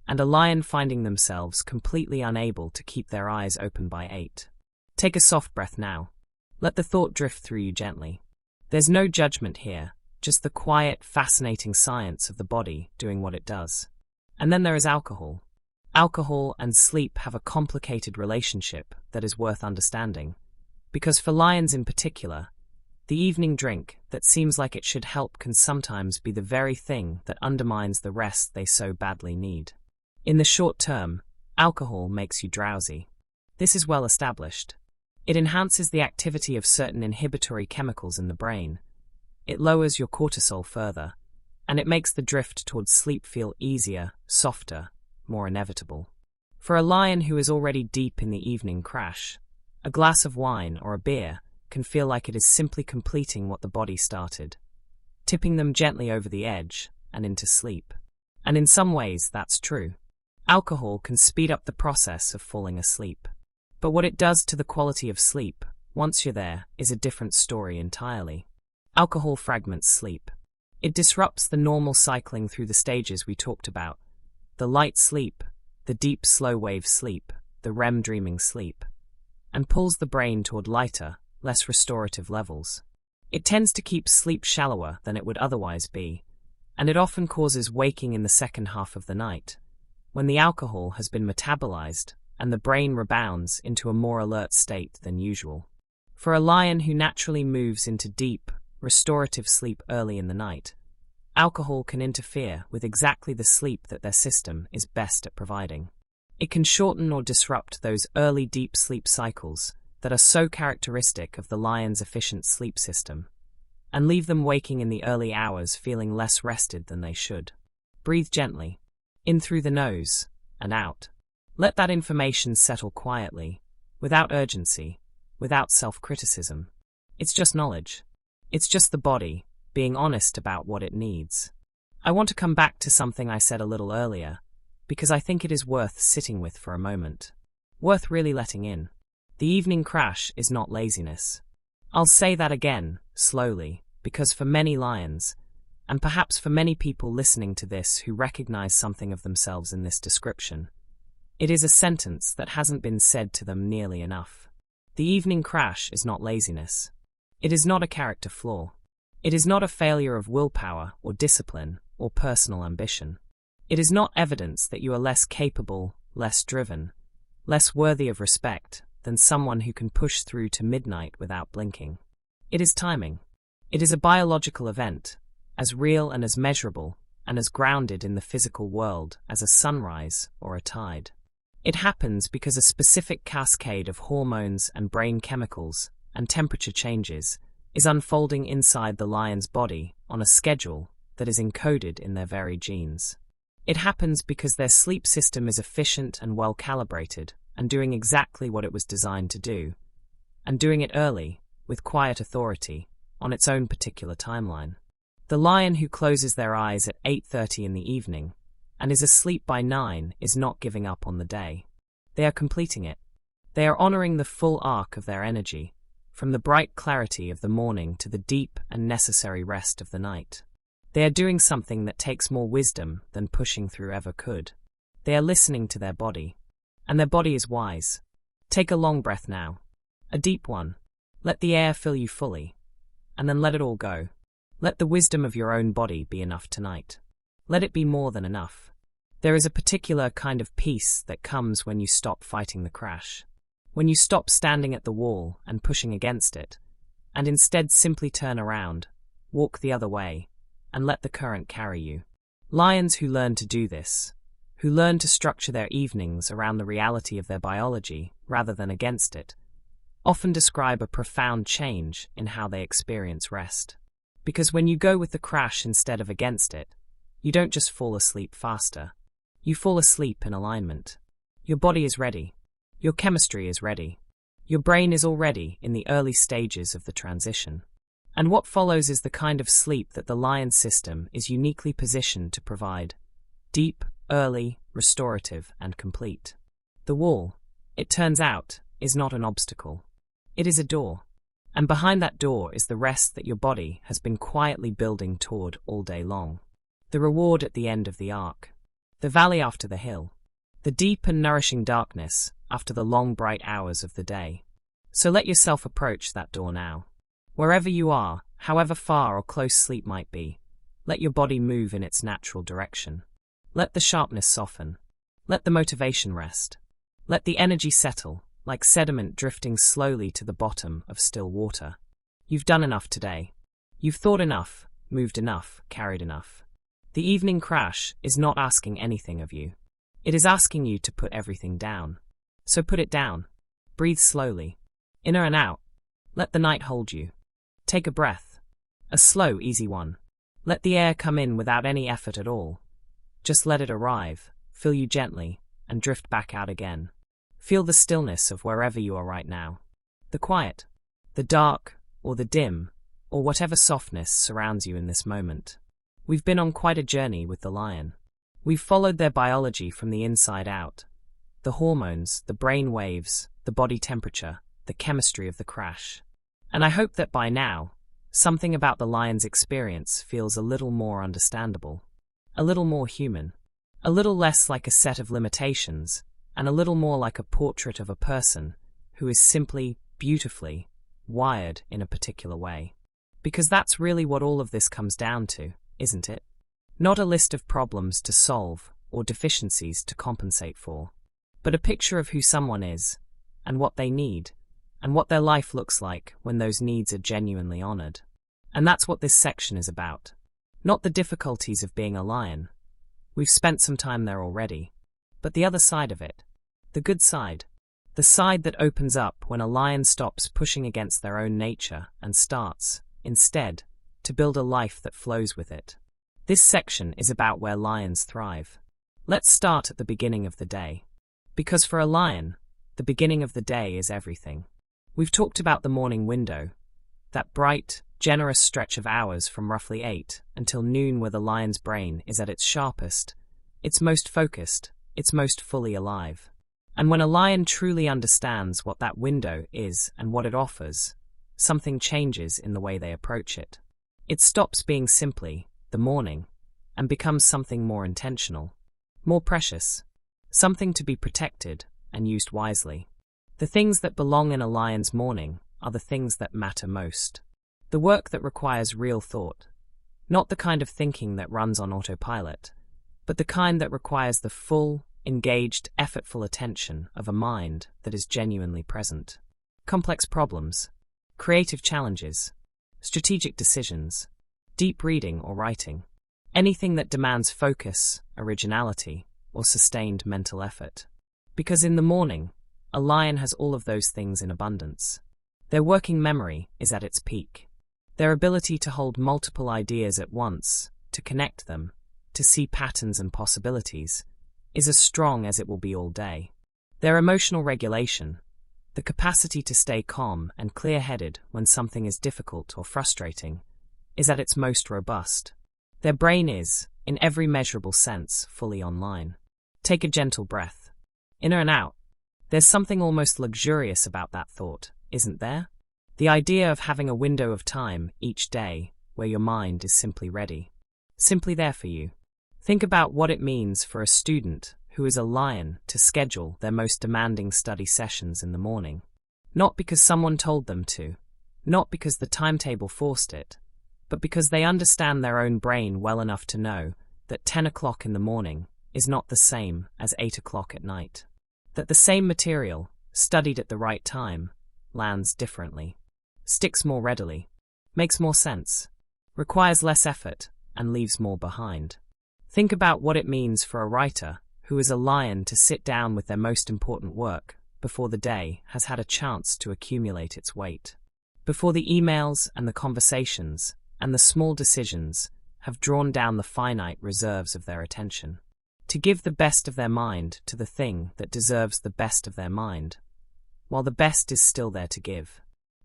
and a lion finding themselves completely unable to keep their eyes open by 8. Take a soft breath now. Let the thought drift through you gently. There's no judgment here, just the quiet, fascinating science of the body doing what it does. And then there is alcohol. Alcohol and sleep have a complicated relationship that is worth understanding, because for lions in particular, the evening drink that seems like it should help can sometimes be the very thing that undermines the rest they so badly need. In the short term, alcohol makes you drowsy. This is well established. It enhances the activity of certain inhibitory chemicals in the brain. It lowers your cortisol further, and it makes the drift towards sleep feel easier, softer, more inevitable. For a lion who is already deep in the evening crash, a glass of wine or a beer can feel like it is simply completing what the body started, tipping them gently over the edge and into sleep. And in some ways, that's true. Alcohol can speed up the process of falling asleep. But what it does to the quality of sleep, once you're there, is a different story entirely. Alcohol fragments sleep. It disrupts the normal cycling through the stages we talked about: the light sleep, the deep slow-wave sleep, the REM dreaming sleep, and pulls the brain toward lighter, less restorative levels. It tends to keep sleep shallower than it would otherwise be, and it often causes waking in the second half of the night, when the alcohol has been metabolized and the brain rebounds into a more alert state than usual. For a lion who naturally moves into deep, restorative sleep early in the night, alcohol can interfere with exactly the sleep that their system is best at providing. It can shorten or disrupt those early deep sleep cycles that are so characteristic of the lion's efficient sleep system, and leave them waking in the early hours feeling less rested than they should. Breathe gently, in through the nose, and out. Let that information settle quietly, without urgency, without self-criticism. It's just knowledge. It's just the body, being honest about what it needs. I want to come back to something I said a little earlier, because I think it is worth sitting with for a moment. Worth really letting in. The evening crash is not laziness. I'll say that again, slowly, because for many lions, and perhaps for many people listening to this who recognize something of themselves in this description, it is a sentence that hasn't been said to them nearly enough. The evening crash is not laziness. It is not a character flaw. It is not a failure of willpower or discipline or personal ambition. It is not evidence that you are less capable, less driven, less worthy of respect than someone who can push through to midnight without blinking. It is timing. It is a biological event, as real and as measurable and as grounded in the physical world as a sunrise or a tide. It happens because a specific cascade of hormones and brain chemicals and temperature changes is unfolding inside the lion's body on a schedule that is encoded in their very genes. It happens because their sleep system is efficient and well calibrated and doing exactly what it was designed to do, and doing it early, with quiet authority, on its own particular timeline. The lion who closes their eyes at 8:30 in the evening and is asleep by 9 is not giving up on the day. They are completing it. They are honoring the full arc of their energy, from the bright clarity of the morning to the deep and necessary rest of the night. They are doing something that takes more wisdom than pushing through ever could. They are listening to their body, and their body is wise. Take a long breath now, a deep one. Let the air fill you fully, and then let it all go. Let the wisdom of your own body be enough tonight. Let it be more than enough. There is a particular kind of peace that comes when you stop fighting the crash. When you stop standing at the wall and pushing against it, and instead simply turn around, walk the other way, and let the current carry you. Lions who learn to do this, who learn to structure their evenings around the reality of their biology rather than against it, often describe a profound change in how they experience rest. Because when you go with the crash instead of against it, you don't just fall asleep faster. You fall asleep in alignment. Your body is ready. Your chemistry is ready. Your brain is already in the early stages of the transition. And what follows is the kind of sleep that the lion system is uniquely positioned to provide. Deep, early, restorative, and complete. The wall, it turns out, is not an obstacle. It is a door. And behind that door is the rest that your body has been quietly building toward all day long. The reward at the end of the arc. The valley after the hill. The deep and nourishing darkness after the long bright hours of the day. So let yourself approach that door now. Wherever you are, however far or close sleep might be, let your body move in its natural direction. Let the sharpness soften. Let the motivation rest. Let the energy settle, like sediment drifting slowly to the bottom of still water. You've done enough today. You've thought enough, moved enough, carried enough. The evening crash is not asking anything of you. It is asking you to put everything down. So put it down. Breathe slowly. Inner and out. Let the night hold you. Take a breath. A slow, easy one. Let the air come in without any effort at all. Just let it arrive, fill you gently, and drift back out again. Feel the stillness of wherever you are right now. The quiet, the dark, or the dim, or whatever softness surrounds you in this moment. We've been on quite a journey with the lion. We've followed their biology from the inside out. The hormones, the brain waves, the body temperature, the chemistry of the crash. And I hope that by now, something about the lion's experience feels a little more understandable, a little more human, a little less like a set of limitations, and a little more like a portrait of a person who is simply, beautifully, wired in a particular way. Because that's really what all of this comes down to, isn't it? Not a list of problems to solve or deficiencies to compensate for, but a picture of who someone is, and what they need, and what their life looks like when those needs are genuinely honored. And that's what this section is about. Not the difficulties of being a lion. We've spent some time there already. But the other side of it. The good side. The side that opens up when a lion stops pushing against their own nature and starts, instead, to build a life that flows with it. This section is about where lions thrive. Let's start at the beginning of the day. Because for a lion, the beginning of the day is everything. We've talked about the morning window, that bright, generous stretch of hours from roughly 8 until noon where the lion's brain is at its sharpest, its most focused, its most fully alive. And when a lion truly understands what that window is and what it offers, something changes in the way they approach it. It stops being simply the morning and becomes something more intentional, more precious, something to be protected and used wisely. The things that belong in a lion's morning are the things that matter most. The work that requires real thought, not the kind of thinking that runs on autopilot, but the kind that requires the full, engaged, effortful attention of a mind that is genuinely present. Complex problems, creative challenges, strategic decisions, deep reading or writing, anything that demands focus, originality, or sustained mental effort. Because in the morning, a lion has all of those things in abundance. Their working memory is at its peak. Their ability to hold multiple ideas at once, to connect them, to see patterns and possibilities, is as strong as it will be all day. Their emotional regulation, the capacity to stay calm and clear-headed when something is difficult or frustrating, is at its most robust. Their brain is, in every measurable sense, fully online. Take a gentle breath. In and out. There's something almost luxurious about that thought, isn't there? The idea of having a window of time each day where your mind is simply ready. Simply there for you. Think about what it means for a student who is a lion to schedule their most demanding study sessions in the morning. Not because someone told them to, not because the timetable forced it, but because they understand their own brain well enough to know that 10 o'clock in the morning is not the same as 8 o'clock at night. That the same material, studied at the right time, lands differently, sticks more readily, makes more sense, requires less effort, and leaves more behind. Think about what it means for a writer who is a lion to sit down with their most important work before the day has had a chance to accumulate its weight, before the emails and the conversations and the small decisions have drawn down the finite reserves of their attention. To give the best of their mind to the thing that deserves the best of their mind, while the best is still there to give.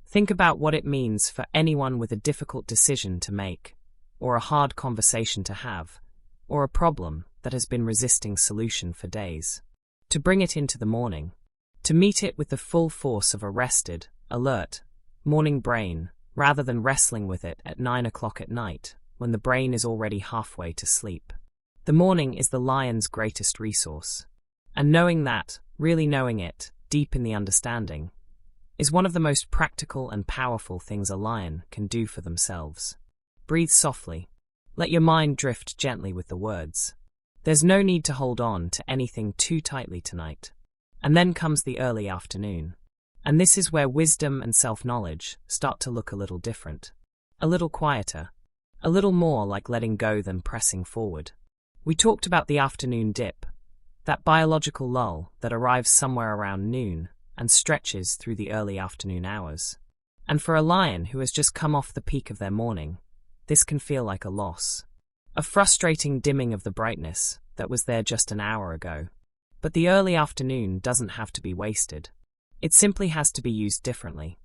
Think about what it means for anyone with a difficult decision to make, or a hard conversation to have, or a problem that has been resisting solution for days. To bring it into the morning, to meet it with the full force of a rested, alert, morning brain, rather than wrestling with it at 9 o'clock at night, when the brain is already halfway to sleep. The morning is the lion's greatest resource. And knowing that, really knowing it, deep in the understanding, is one of the most practical and powerful things a lion can do for themselves. Breathe softly. Let your mind drift gently with the words. There's no need to hold on to anything too tightly tonight. And then comes the early afternoon. And this is where wisdom and self-knowledge start to look a little different. A little quieter. A little more like letting go than pressing forward. We talked about the afternoon dip, that biological lull that arrives somewhere around noon and stretches through the early afternoon hours. And for a lion who has just come off the peak of their morning, this can feel like a loss. A frustrating dimming of the brightness that was there just an hour ago. But the early afternoon doesn't have to be wasted. It simply has to be used differently.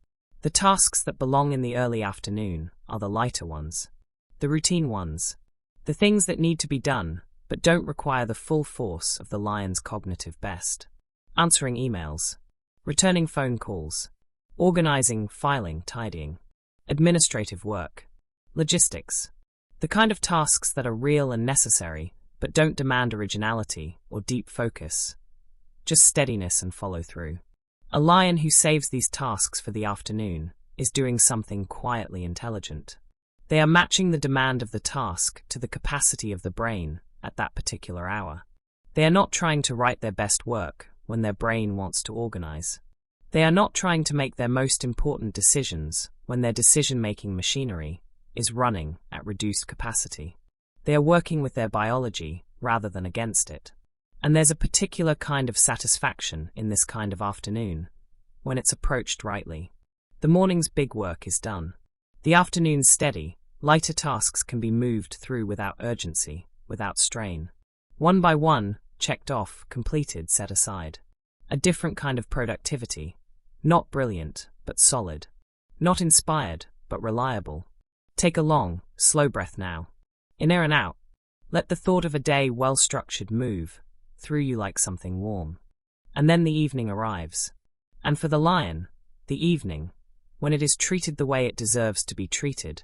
The tasks that belong in the early afternoon are the lighter ones, the routine ones, the things that need to be done but don't require the full force of the lion's cognitive best. Answering emails, returning phone calls, organizing, filing, tidying, administrative work, logistics, the kind of tasks that are real and necessary but don't demand originality or deep focus, just steadiness and follow through. A lion who saves these tasks for the afternoon is doing something quietly intelligent. They are matching the demand of the task to the capacity of the brain at that particular hour. They are not trying to write their best work when their brain wants to organize. They are not trying to make their most important decisions when their decision-making machinery is running at reduced capacity. They are working with their biology rather than against it. And there's a particular kind of satisfaction in this kind of afternoon, when it's approached rightly. The morning's big work is done. The afternoon's steady, Lighter tasks can be moved through without urgency, without strain. One by one, checked off, completed, set aside. A different kind of productivity. Not brilliant, but solid. Not inspired, but reliable. Take a long, slow breath now. In and out. Let the thought of a day well-structured move through you like something warm. And then the evening arrives. And for the lion, the evening, when it is treated the way it deserves to be treated,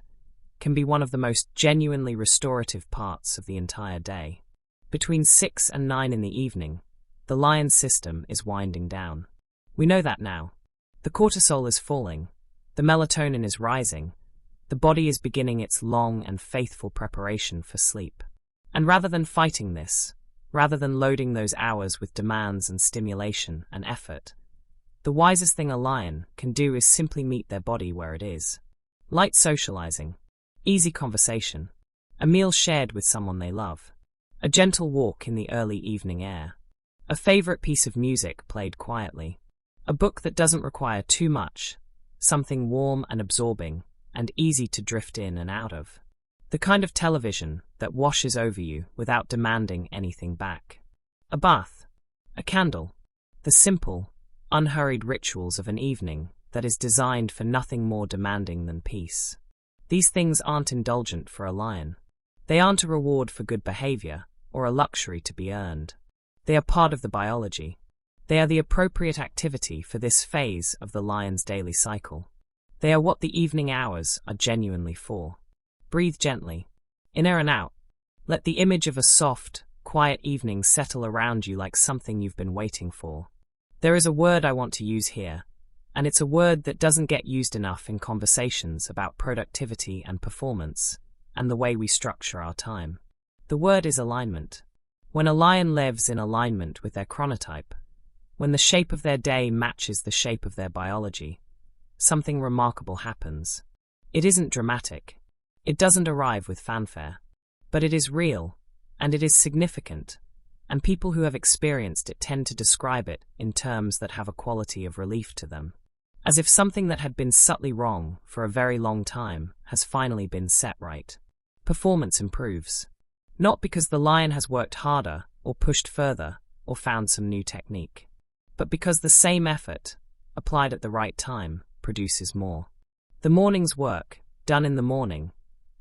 can be one of the most genuinely restorative parts of the entire day. Between 6 and 9 in the evening, the lion's system is winding down. We know that now. The cortisol is falling, the melatonin is rising, the body is beginning its long and faithful preparation for sleep. And rather than fighting this, rather than loading those hours with demands and stimulation and effort, the wisest thing a lion can do is simply meet their body where it is. Light socializing, easy conversation, a meal shared with someone they love, a gentle walk in the early evening air, a favorite piece of music played quietly, a book that doesn't require too much, something warm and absorbing and easy to drift in and out of. The kind of television that washes over you without demanding anything back. A bath, a candle, the simple, unhurried rituals of an evening that is designed for nothing more demanding than peace. These things aren't indulgent for a lion. They aren't a reward for good behavior or a luxury to be earned. They are part of the biology. They are the appropriate activity for this phase of the lion's daily cycle. They are what the evening hours are genuinely for. Breathe gently. In and out. Let the image of a soft, quiet evening settle around you like something you've been waiting for. There is a word I want to use here, and it's a word that doesn't get used enough in conversations about productivity and performance, and the way we structure our time. The word is alignment. When a lion lives in alignment with their chronotype, when the shape of their day matches the shape of their biology, something remarkable happens. It isn't dramatic. It doesn't arrive with fanfare. But it is real, and it is significant, and people who have experienced it tend to describe it in terms that have a quality of relief to them. As if something that had been subtly wrong for a very long time has finally been set right. Performance improves. Not because the lion has worked harder, or pushed further, or found some new technique, but because the same effort, applied at the right time, produces more. The morning's work, done in the morning,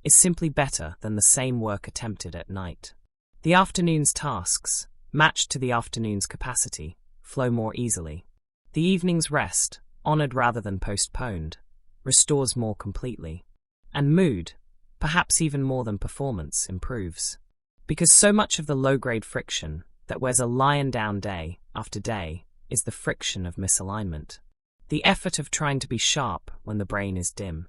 is simply better than the same work attempted at night. The afternoon's tasks, matched to the afternoon's capacity, flow more easily. The evening's rest, honored rather than postponed, restores more completely. And mood, perhaps even more than performance, improves. Because so much of the low-grade friction that wears a lion down day after day is the friction of misalignment. The effort of trying to be sharp when the brain is dim.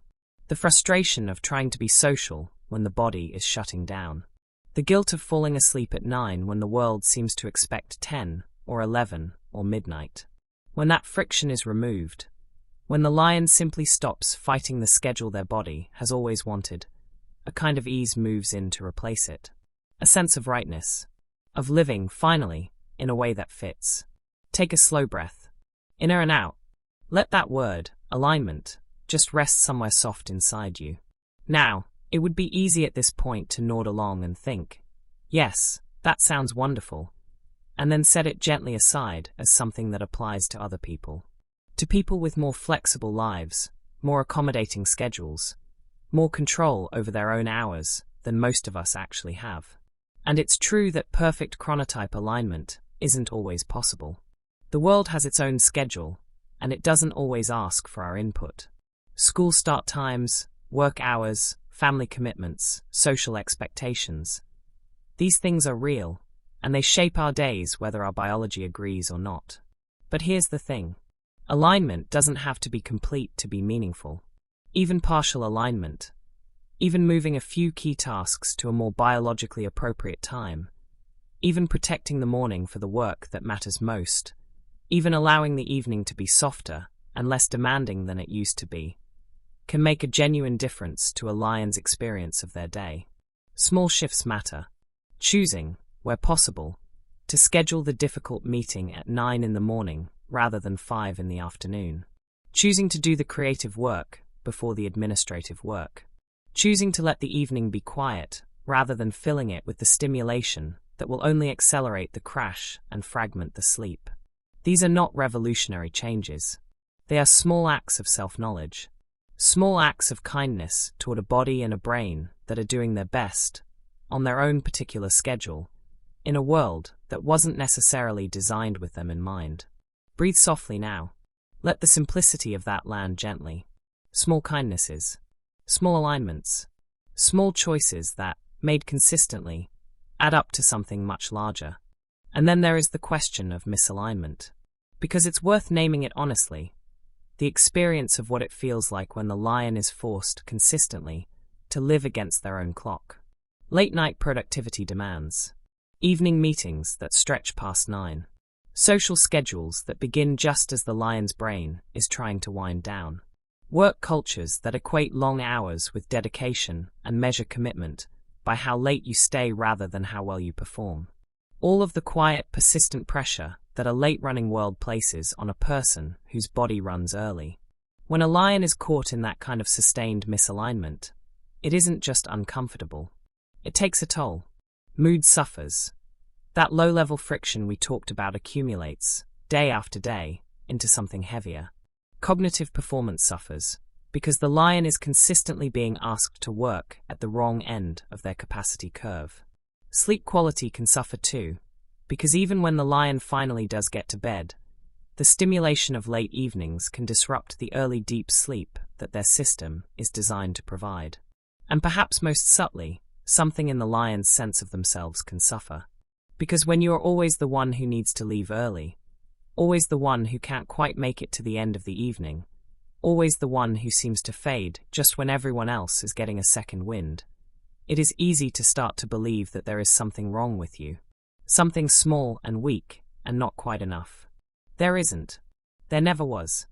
The frustration of trying to be social when the body is shutting down. The guilt of falling asleep at 9 when the world seems to expect 10 or 11 or midnight. When that friction is removed, when the lion simply stops fighting the schedule their body has always wanted, a kind of ease moves in to replace it. A sense of rightness, of living, finally, in a way that fits. Take a slow breath. In and out. Let that word, alignment, just rest somewhere soft inside you. Now, it would be easy at this point to nod along and think, yes, that sounds wonderful, and then set it gently aside as something that applies to other people. To people with more flexible lives, more accommodating schedules, more control over their own hours than most of us actually have. And it's true that perfect chronotype alignment isn't always possible. The world has its own schedule, and it doesn't always ask for our input. School start times, work hours, family commitments, social expectations. These things are real, and they shape our days whether our biology agrees or not. But here's the thing. Alignment doesn't have to be complete to be meaningful. Even partial alignment, even moving a few key tasks to a more biologically appropriate time, even protecting the morning for the work that matters most, even allowing the evening to be softer and less demanding than it used to be, can make a genuine difference to a lion's experience of their day. Small shifts matter. Choosing, where possible, to schedule the difficult meeting at 9 in the morning rather than 5 in the afternoon. Choosing to do the creative work before the administrative work. choosing to let the evening be quiet rather than filling it with the stimulation that will only accelerate the crash and fragment the sleep. These are not revolutionary changes. They are small acts of self-knowledge, small acts of kindness toward a body and a brain that are doing their best, on their own particular schedule, in a world that wasn't necessarily designed with them in mind. Breathe softly now. Let the simplicity of that land gently. Small kindnesses, small alignments, small choices that, made consistently, add up to something much larger. And then there is the question of misalignment. Because it's worth naming it honestly. The experience of what it feels like when the lion is forced consistently to live against their own clock. Late-night productivity demands. Evening meetings that stretch past 9. Social schedules that begin just as the lion's brain is trying to wind down. Work cultures that equate long hours with dedication and measure commitment by how late you stay rather than how well you perform. All of the quiet, persistent pressure that a late-running world places on a person whose body runs early. When a lion is caught in that kind of sustained misalignment, it isn't just uncomfortable. It takes a toll. Mood suffers. That low-level friction we talked about accumulates, day after day, into something heavier. Cognitive performance suffers, because the lion is consistently being asked to work at the wrong end of their capacity curve. Sleep quality can suffer too, because even when the lion finally does get to bed, the stimulation of late evenings can disrupt the early deep sleep that their system is designed to provide. And perhaps most subtly, something in the lion's sense of themselves can suffer. Because when you are always the one who needs to leave early, always the one who can't quite make it to the end of the evening, always the one who seems to fade just when everyone else is getting a second wind, it is easy to start to believe that there is something wrong with you. Something small and weak and not quite enough. There isn't. There never was.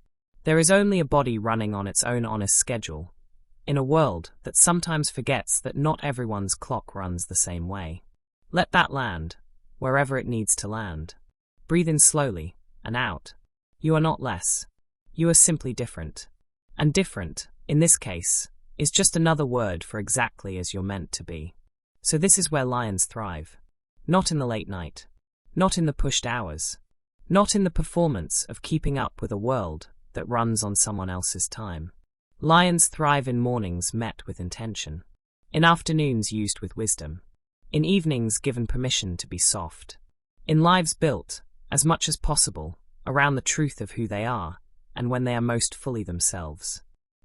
There is only a body running on its own honest schedule, in a world that sometimes forgets that not everyone's clock runs the same way. Let that land, wherever it needs to land. Breathe in slowly, and out. You are not less. You are simply different. And different, in this case, is just another word for exactly as you're meant to be. So this is where lions thrive. Not in the late night. Not in the pushed hours. Not in the performance of keeping up with a world that runs on someone else's time. Lions thrive in mornings met with intention. In afternoons used with wisdom. In evenings given permission to be soft. In lives built, as much as possible, around the truth of who they are, and when they are most fully themselves.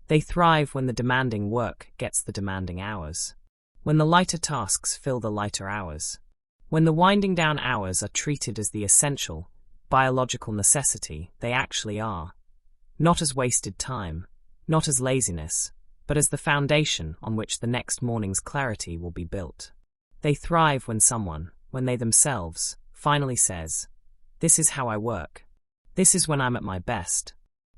They thrive when the demanding work gets the demanding hours. When the lighter tasks fill the lighter hours. When the winding down hours are treated as the essential, biological necessity they actually are. Not as wasted time, not as laziness, but as the foundation on which the next morning's clarity will be built. They thrive when someone, when they themselves, finally says, "This is how I work. This is when I'm at my best.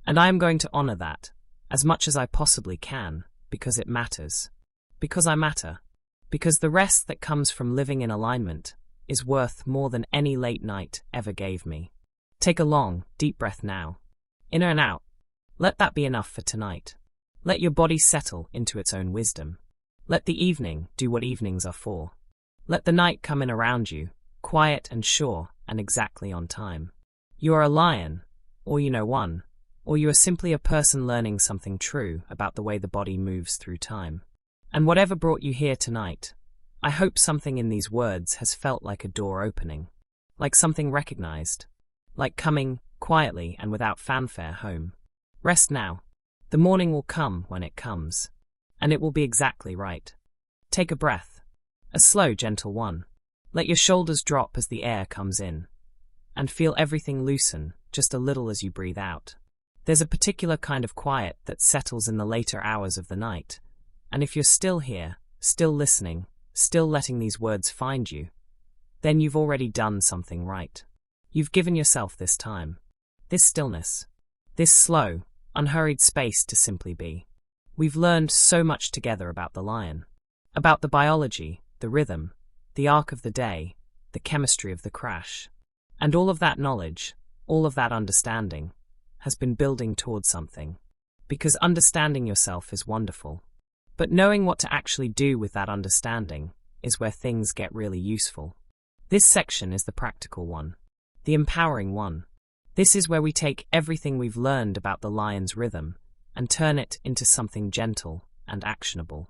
And I am going to honor that, as much as I possibly can, because it matters. Because I matter. Because the rest that comes from living in alignment is worth more than any late night ever gave me." Take a long, deep breath now. In and out. Let that be enough for tonight. Let your body settle into its own wisdom. Let the evening do what evenings are for. Let the night come in around you, quiet and sure and exactly on time. You are a lion, or you know one, or you are simply a person learning something true about the way the body moves through time. And whatever brought you here tonight, I hope something in these words has felt like a door opening, like something recognized, like coming, quietly and without fanfare, home. Rest now. The morning will come when it comes, and it will be exactly right. Take a breath, a slow, gentle one. Let your shoulders drop as the air comes in, and feel everything loosen just a little as you breathe out. There's a particular kind of quiet that settles in the later hours of the night, and if you're still here, still listening, still letting these words find you, then you've already done something right. You've given yourself this time, this stillness, this slow, unhurried space to simply be. We've learned so much together about the lion, about the biology, the rhythm, the arc of the day, the chemistry of the crash. And all of that knowledge, all of that understanding, has been building towards something. Because understanding yourself is wonderful. But knowing what to actually do with that understanding is where things get really useful. This section is the practical one, the empowering one. This is where we take everything we've learned about the lion's rhythm and turn it into something gentle and actionable.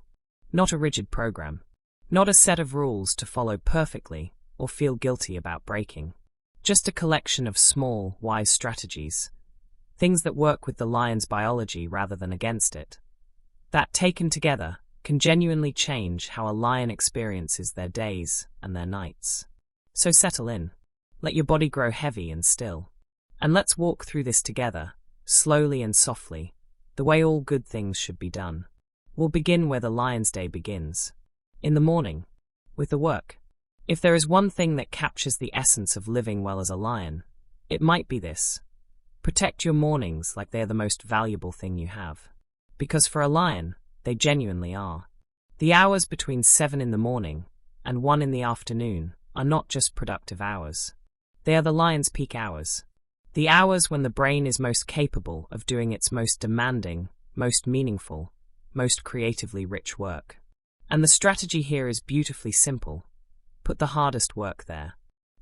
Not a rigid program. Not a set of rules to follow perfectly or feel guilty about breaking. Just a collection of small, wise strategies. Things that work with the lion's biology rather than against it. That, taken together, can genuinely change how a lion experiences their days and their nights. So settle in. Let your body grow heavy and still. And let's walk through this together, slowly and softly, the way all good things should be done. We'll begin where the lion's day begins. In the morning, with the work. If there is one thing that captures the essence of living well as a lion, it might be this. Protect your mornings like they are the most valuable thing you have. Because for a lion, they genuinely are. The hours between 7 in the morning and 1 in the afternoon are not just productive hours. They are the lion's peak hours. The hours when the brain is most capable of doing its most demanding, most meaningful, most creatively rich work. And the strategy here is beautifully simple. Put the hardest work there.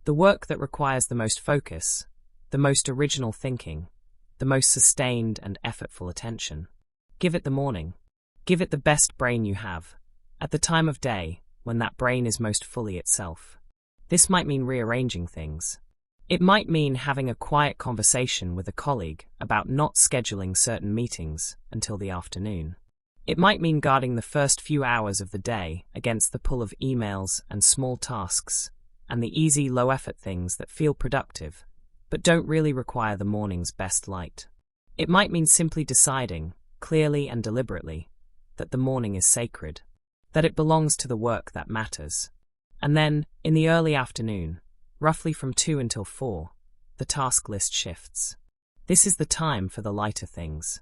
The work that requires the most focus, the most original thinking, the most sustained and effortful attention. Give it the morning. Give it the best brain you have, at the time of day when that brain is most fully itself. This might mean rearranging things. It might mean having a quiet conversation with a colleague about not scheduling certain meetings until the afternoon. It might mean guarding the first few hours of the day against the pull of emails and small tasks, and the easy, low-effort things that feel productive, but don't really require the morning's best light. It might mean simply deciding, clearly and deliberately, that the morning is sacred, that it belongs to the work that matters. And then, in the early afternoon, roughly from 2 until 4, the task list shifts. This is the time for the lighter things.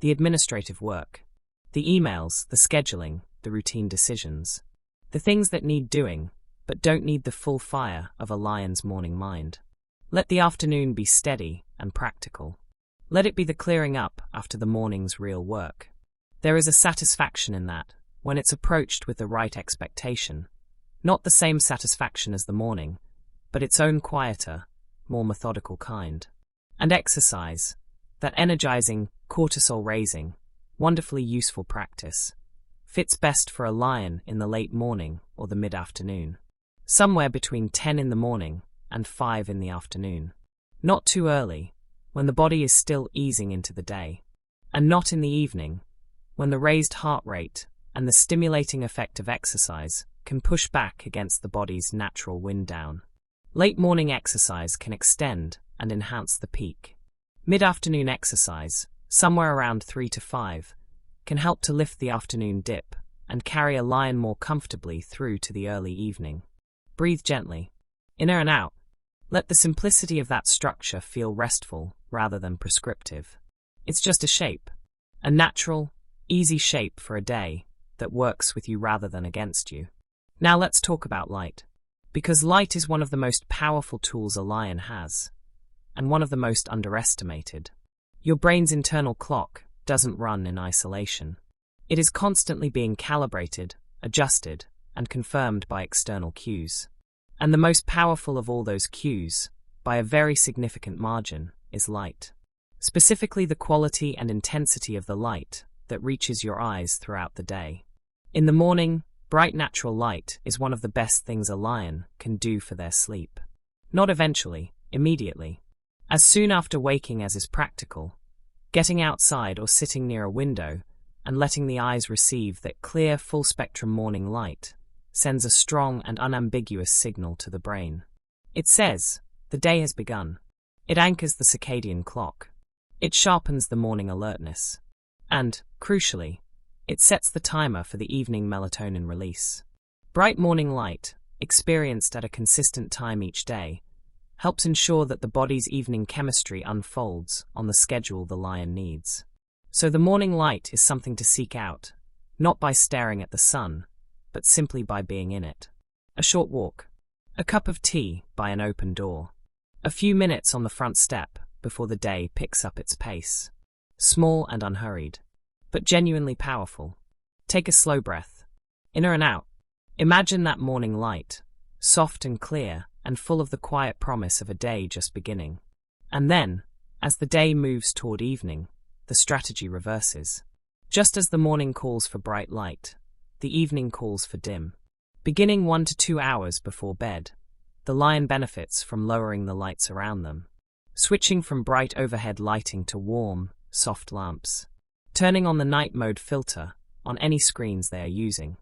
The administrative work. The emails, the scheduling, the routine decisions. The things that need doing, but don't need the full fire of a lion's morning mind. Let the afternoon be steady and practical. Let it be the clearing up after the morning's real work. There is a satisfaction in that, when it's approached with the right expectation. Not the same satisfaction as the morning, but its own quieter, more methodical kind. And exercise, that energizing, cortisol-raising, wonderfully useful practice, fits best for a lion in the late morning or the mid-afternoon. Somewhere between 10 in the morning and 5 in the afternoon. Not too early, when the body is still easing into the day. And not in the evening, when the raised heart rate and the stimulating effect of exercise can push back against the body's natural wind down. Late morning exercise can extend and enhance the peak. Mid-afternoon exercise, somewhere around 3 to 5, can help to lift the afternoon dip and carry a lion more comfortably through to the early evening. Breathe gently, inner and out. Let the simplicity of that structure feel restful rather than prescriptive. It's just a shape, a natural, easy shape for a day that works with you rather than against you. Now let's talk about light. Because light is one of the most powerful tools a lion has, and one of the most underestimated. Your brain's internal clock doesn't run in isolation. It is constantly being calibrated, adjusted, and confirmed by external cues. And the most powerful of all those cues, by a very significant margin, is light. Specifically the quality and intensity of the light that reaches your eyes throughout the day. In the morning, bright natural light is one of the best things a lion can do for their sleep. Not eventually, immediately. As soon after waking as is practical, getting outside or sitting near a window and letting the eyes receive that clear, full-spectrum morning light sends a strong and unambiguous signal to the brain. It says, the day has begun. It anchors the circadian clock. It sharpens the morning alertness. And, crucially, it sets the timer for the evening melatonin release. Bright morning light, experienced at a consistent time each day, helps ensure that the body's evening chemistry unfolds on the schedule the lion needs. So the morning light is something to seek out, not by staring at the sun, but simply by being in it. A short walk, a cup of tea by an open door, a few minutes on the front step before the day picks up its pace. Small and unhurried, but genuinely powerful. Take a slow breath. In and out. Imagine that morning light, soft and clear and full of the quiet promise of a day just beginning. And then, as the day moves toward evening, the strategy reverses. Just as the morning calls for bright light, the evening calls for dim. Beginning 1 to 2 hours before bed, the lion benefits from lowering the lights around them, switching from bright overhead lighting to warm, soft lamps, turning on the night mode filter on any screens they are using,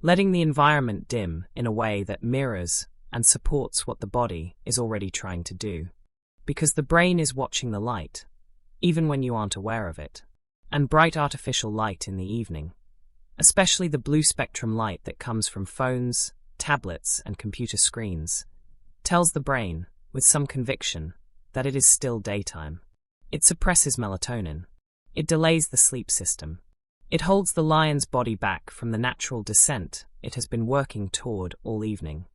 letting the environment dim in a way that mirrors and supports what the body is already trying to do. Because the brain is watching the light, even when you aren't aware of it. And bright artificial light in the evening, especially the blue spectrum light that comes from phones, tablets, and computer screens, tells the brain, with some conviction, that it is still daytime. It suppresses melatonin. It delays the sleep system. It holds the lion's body back from the natural descent it has been working toward all evening.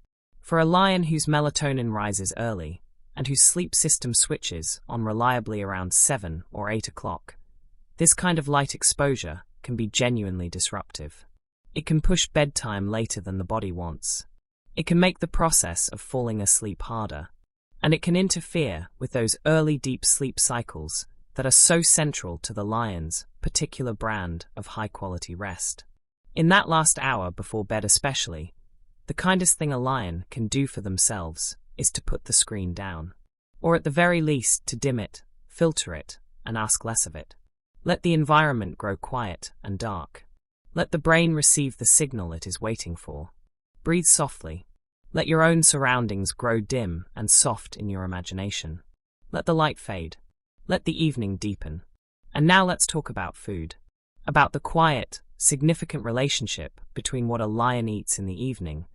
For a lion whose melatonin rises early, and whose sleep system switches on reliably around 7 or 8 o'clock, this kind of light exposure can be genuinely disruptive. It can push bedtime later than the body wants. It can make the process of falling asleep harder. And it can interfere with those early deep sleep cycles that are so central to the lion's particular brand of high-quality rest. In that last hour before bed especially, the kindest thing a lion can do for themselves is to put the screen down. Or at the very least to dim it, filter it, and ask less of it. Let the environment grow quiet and dark. Let the brain receive the signal it is waiting for. Breathe softly. Let your own surroundings grow dim and soft in your imagination. Let the light fade. Let the evening deepen. And now let's talk about food. About the quiet, significant relationship between what a lion eats in the evening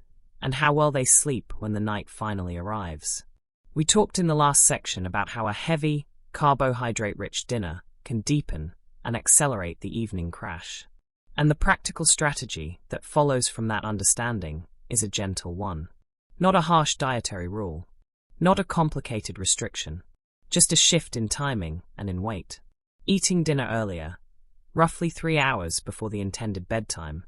and how well they sleep when the night finally arrives. We talked in the last section about how a heavy, carbohydrate-rich dinner can deepen and accelerate the evening crash. And the practical strategy that follows from that understanding is a gentle one. Not a harsh dietary rule. Not a complicated restriction. Just a shift in timing and in weight. Eating dinner earlier, roughly 3 hours before the intended bedtime,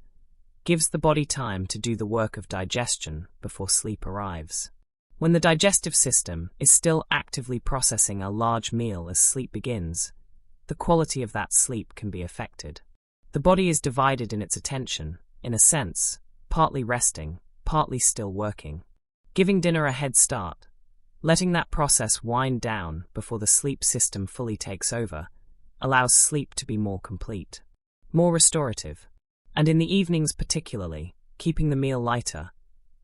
gives the body time to do the work of digestion before sleep arrives. When the digestive system is still actively processing a large meal as sleep begins, the quality of that sleep can be affected. The body is divided in its attention, in a sense, partly resting, partly still working. Giving dinner a head start, letting that process wind down before the sleep system fully takes over, allows sleep to be more complete, more restorative. And in the evenings particularly, keeping the meal lighter,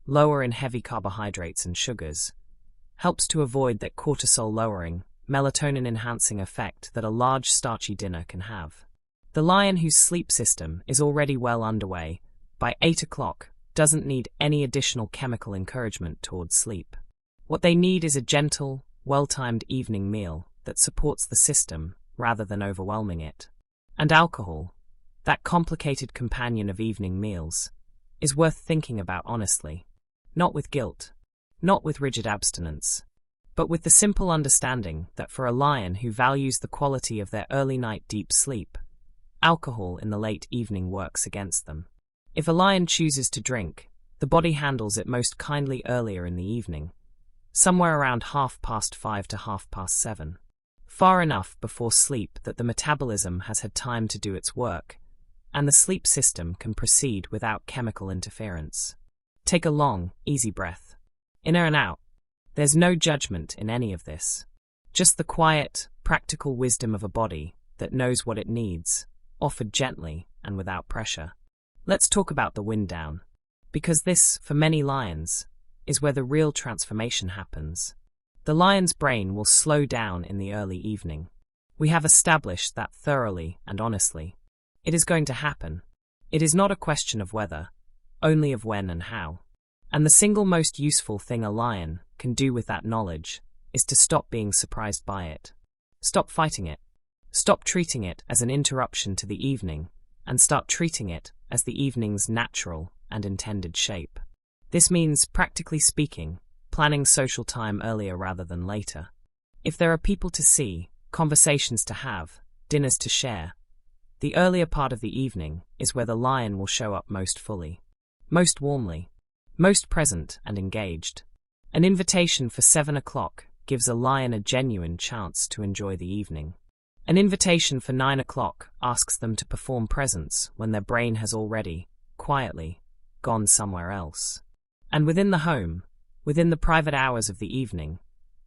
lower in heavy carbohydrates and sugars, helps to avoid that cortisol-lowering, melatonin-enhancing effect that a large starchy dinner can have. The lion whose sleep system is already well underway, by 8 o'clock, doesn't need any additional chemical encouragement towards sleep. What they need is a gentle, well-timed evening meal that supports the system rather than overwhelming it. And alcohol, that complicated companion of evening meals, is worth thinking about honestly. Not with guilt, not with rigid abstinence, but with the simple understanding that for a lion who values the quality of their early night deep sleep, alcohol in the late evening works against them. If a lion chooses to drink, the body handles it most kindly earlier in the evening, somewhere around 5:30 to 7:30, far enough before sleep that the metabolism has had time to do its work, and the sleep system can proceed without chemical interference. Take a long, easy breath. In and out. There's no judgment in any of this. Just the quiet, practical wisdom of a body that knows what it needs, offered gently and without pressure. Let's talk about the wind down. Because this, for many lions, is where the real transformation happens. The lion's brain will slow down in the early evening. We have established that thoroughly and honestly. It is going to happen. It is not a question of whether, only of when and how. And the single most useful thing a lion can do with that knowledge is to stop being surprised by it. Stop fighting it. Stop treating it as an interruption to the evening, and start treating it as the evening's natural and intended shape. This means, practically speaking, planning social time earlier rather than later. If there are people to see, conversations to have, dinners to share, The earlier part of the evening is where the lion will show up most fully, most warmly, most present and engaged. An invitation for 7 o'clock gives a lion a genuine chance to enjoy the evening. An invitation for 9 o'clock asks them to perform presence when their brain has already, quietly, gone somewhere else. And within the home, within the private hours of the evening,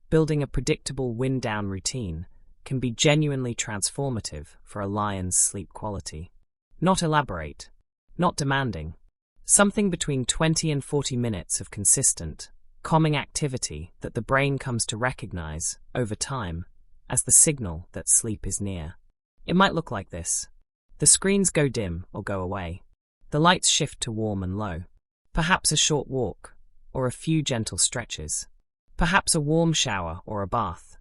building a predictable wind-down routine can be genuinely transformative for a lion's sleep quality. Not elaborate, not demanding. Something between 20 and 40 minutes of consistent, calming activity that the brain comes to recognize, over time, as the signal that sleep is near. It might look like this. The screens go dim or go away. The lights shift to warm and low. Perhaps a short walk, or a few gentle stretches. Perhaps a warm shower or a bath,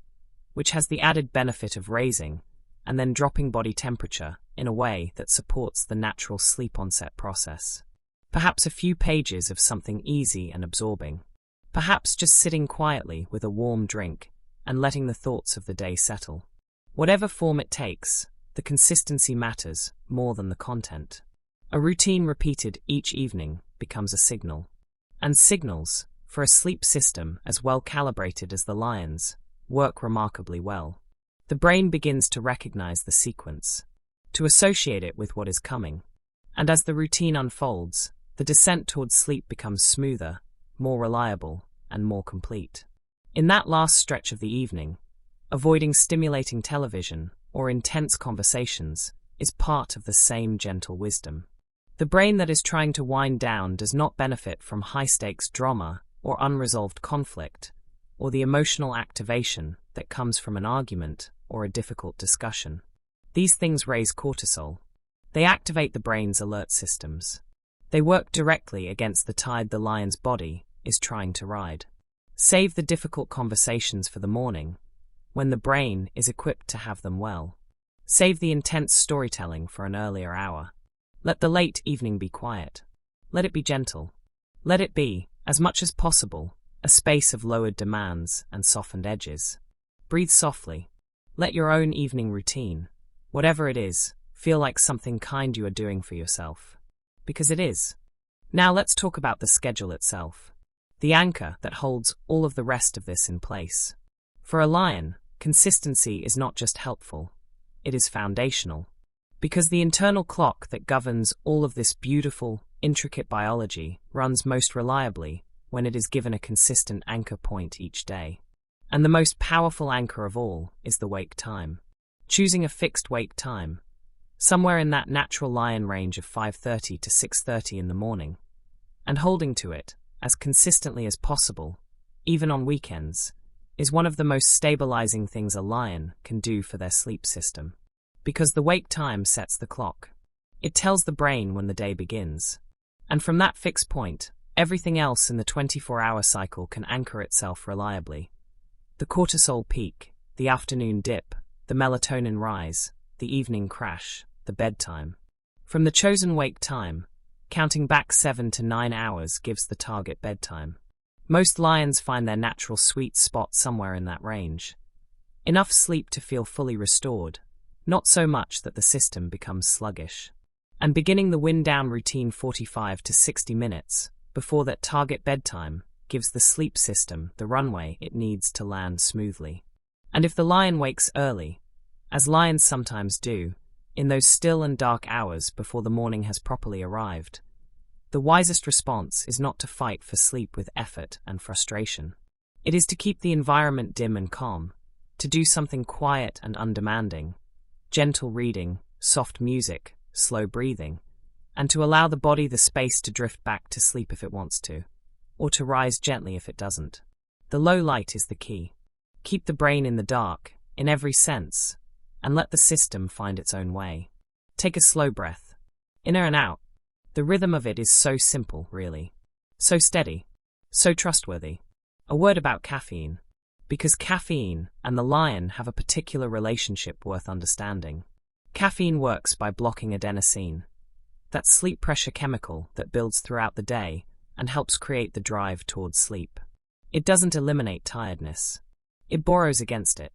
which has the added benefit of raising and then dropping body temperature in a way that supports the natural sleep onset process. Perhaps a few pages of something easy and absorbing. Perhaps just sitting quietly with a warm drink and letting the thoughts of the day settle. Whatever form it takes, the consistency matters more than the content. A routine repeated each evening becomes a signal. And signals, for a sleep system as well calibrated as the lion's, work remarkably well. The brain begins to recognize the sequence, to associate it with what is coming. And as the routine unfolds, the descent towards sleep becomes smoother, more reliable, and more complete. In that last stretch of the evening, avoiding stimulating television or intense conversations is part of the same gentle wisdom. The brain that is trying to wind down does not benefit from high-stakes drama or unresolved conflict, or the emotional activation that comes from an argument or a difficult discussion. These things raise cortisol. They activate the brain's alert systems. They work directly against the tide the lion's body is trying to ride. Save the difficult conversations for the morning, when the brain is equipped to have them well. Save the intense storytelling for an earlier hour. Let the late evening be quiet. Let it be gentle. Let it be, as much as possible, a space of lowered demands and softened edges. Breathe softly. Let your own evening routine, whatever it is, feel like something kind you are doing for yourself. Because it is. Now let's talk about the schedule itself. The anchor that holds all of the rest of this in place. For a lion, consistency is not just helpful, it is foundational. Because the internal clock that governs all of this beautiful, intricate biology runs most reliably when it is given a consistent anchor point each day. And the most powerful anchor of all is the wake time. Choosing a fixed wake time, somewhere in that natural lion range of 5:30 to 6:30 in the morning, and holding to it as consistently as possible, even on weekends, is one of the most stabilizing things a lion can do for their sleep system. Because the wake time sets the clock. It tells the brain when the day begins. And from that fixed point, everything else in the 24-hour cycle can anchor itself reliably. The cortisol peak, the afternoon dip, the melatonin rise, the evening crash, the bedtime. From the chosen wake time, counting back 7 to 9 hours gives the target bedtime. Most lions find their natural sweet spot somewhere in that range. Enough sleep to feel fully restored, not so much that the system becomes sluggish. And beginning the wind-down routine 45 to 60 minutes before that target bedtime gives the sleep system the runway it needs to land smoothly. And if the lion wakes early, as lions sometimes do, in those still and dark hours before the morning has properly arrived, the wisest response is not to fight for sleep with effort and frustration. It is to keep the environment dim and calm, to do something quiet and undemanding, gentle reading, soft music, slow breathing, and to allow the body the space to drift back to sleep if it wants to, or to rise gently if it doesn't. The low light is the key. Keep the brain in the dark, in every sense, and let the system find its own way. Take a slow breath, inner and out. The rhythm of it is so simple, really. So steady, so trustworthy. A word about caffeine. Because caffeine and the lion have a particular relationship worth understanding. Caffeine works by blocking adenosine, that sleep pressure chemical that builds throughout the day and helps create the drive towards sleep. It doesn't eliminate tiredness. It borrows against it.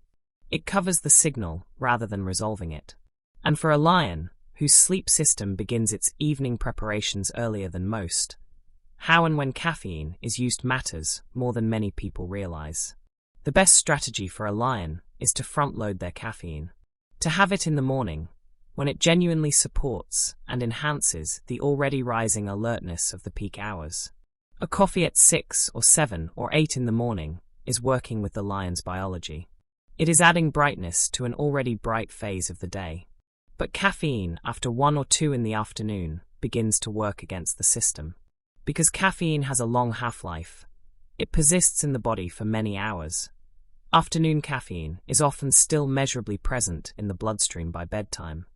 It covers the signal rather than resolving it. And for a lion, whose sleep system begins its evening preparations earlier than most, how and when caffeine is used matters more than many people realize. The best strategy for a lion is to front-load their caffeine, to have it in the morning, when it genuinely supports and enhances the already rising alertness of the peak hours. A coffee at 6 or 7 or 8 in the morning is working with the lion's biology. It is adding brightness to an already bright phase of the day. But caffeine after 1 or 2 in the afternoon begins to work against the system. Because caffeine has a long half-life, it persists in the body for many hours. Afternoon caffeine is often still measurably present in the bloodstream by bedtime.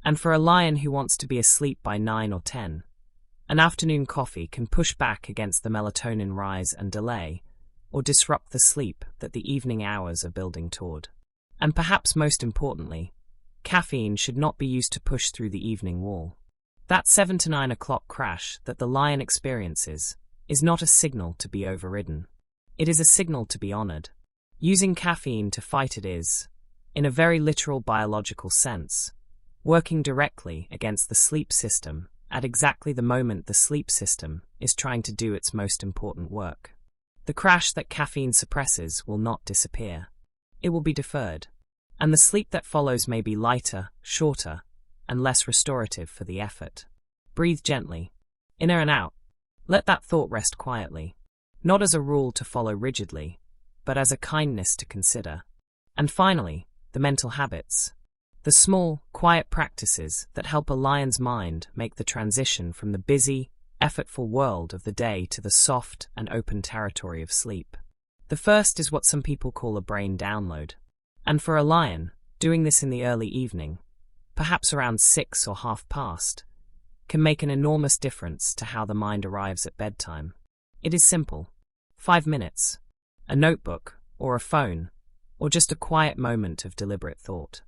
And for a lion who wants to be asleep by 9 or 10, an afternoon coffee can push back against the melatonin rise and delay, or disrupt the sleep that the evening hours are building toward. And perhaps most importantly, caffeine should not be used to push through the evening wall. That 7 to 9 o'clock crash that the lion experiences is not a signal to be overridden. It is a signal to be honored. Using caffeine to fight it is, in a very literal biological sense, working directly against the sleep system at exactly the moment the sleep system is trying to do its most important work. The crash that caffeine suppresses will not disappear. It will be deferred, and the sleep that follows may be lighter, shorter, and less restorative for the effort. Breathe gently, inner and out. Let that thought rest quietly, not as a rule to follow rigidly, but as a kindness to consider. And finally, the mental habits. The small, quiet practices that help a lion's mind make the transition from the busy, effortful world of the day to the soft and open territory of sleep. The first is what some people call a brain download. And for a lion, doing this in the early evening, perhaps around 6 or half past, can make an enormous difference to how the mind arrives at bedtime. It is simple. 5 minutes, a notebook, or a phone, or just a quiet moment of deliberate thought.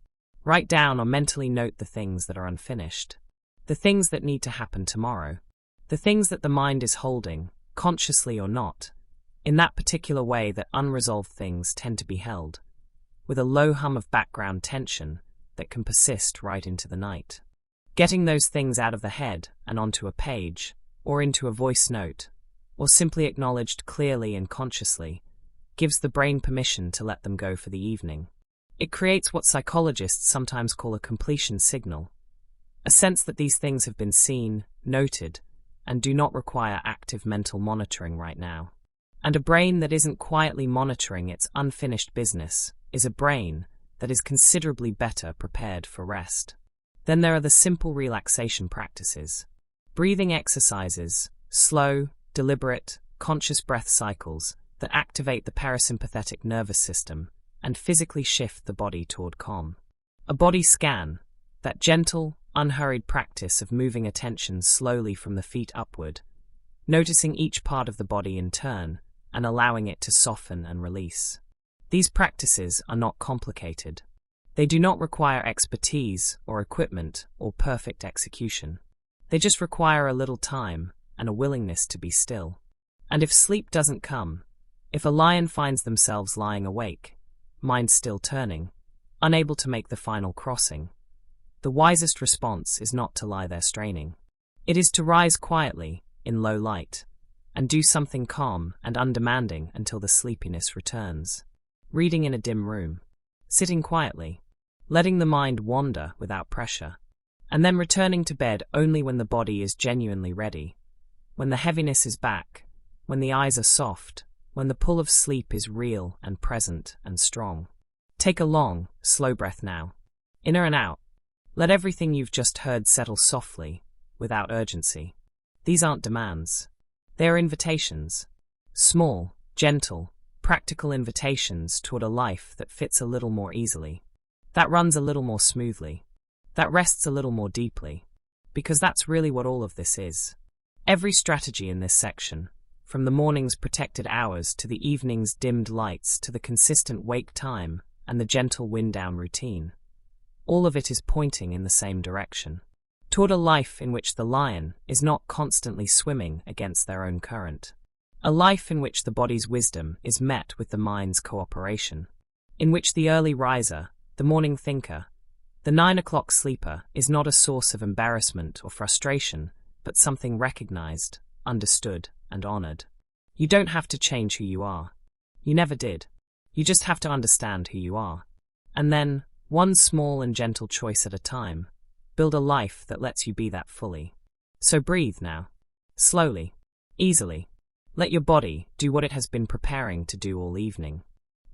Write down or mentally note the things that are unfinished, the things that need to happen tomorrow, the things that the mind is holding, consciously or not, in that particular way that unresolved things tend to be held, with a low hum of background tension that can persist right into the night. Getting those things out of the head and onto a page, or into a voice note, or simply acknowledged clearly and consciously, gives the brain permission to let them go for the evening. It creates what psychologists sometimes call a completion signal, a sense that these things have been seen, noted, and do not require active mental monitoring right now. And a brain that isn't quietly monitoring its unfinished business is a brain that is considerably better prepared for rest. Then there are the simple relaxation practices. Breathing exercises, slow, deliberate, conscious breath cycles that activate the parasympathetic nervous system and physically shift the body toward calm. A body scan, that gentle, unhurried practice of moving attention slowly from the feet upward, noticing each part of the body in turn and allowing it to soften and release. These practices are not complicated. They do not require expertise or equipment or perfect execution. They just require a little time and a willingness to be still. And if sleep doesn't come, if a lion finds themselves lying awake, mind still turning, unable to make the final crossing, the wisest response is not to lie there straining. It is to rise quietly, in low light, and do something calm and undemanding until the sleepiness returns. Reading in a dim room, sitting quietly, letting the mind wander without pressure, and then returning to bed only when the body is genuinely ready, when the heaviness is back, when the eyes are soft, when the pull of sleep is real and present and strong. Take a long, slow breath now, inner and out. Let everything you've just heard settle softly, without urgency. These aren't demands. They are invitations. Small, gentle, practical invitations toward a life that fits a little more easily, that runs a little more smoothly, that rests a little more deeply. Because that's really what all of this is. Every strategy in this section, from the morning's protected hours to the evening's dimmed lights to the consistent wake time and the gentle wind-down routine, all of it is pointing in the same direction, toward a life in which the lion is not constantly swimming against their own current, a life in which the body's wisdom is met with the mind's cooperation, in which the early riser, the morning thinker, The 9 o'clock sleeper is not a source of embarrassment or frustration, but something recognized, understood, and honored. You don't have to change who you are. You never did. You just have to understand who you are. And then, one small and gentle choice at a time, build a life that lets you be that fully. So breathe now. Slowly. Easily. Let your body do what it has been preparing to do all evening.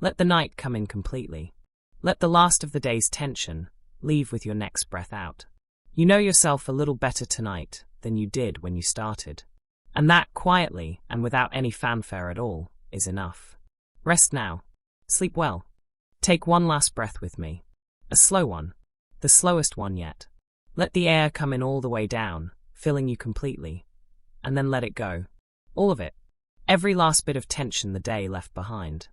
Let the night come in completely. Let the last of the day's tension leave with your next breath out. You know yourself a little better tonight than you did when you started. And that, quietly and without any fanfare at all, is enough. Rest now. Sleep well. Take one last breath with me. A slow one. The slowest one yet. Let the air come in all the way down, filling you completely. And then let it go. All of it. Every last bit of tension the day left behind.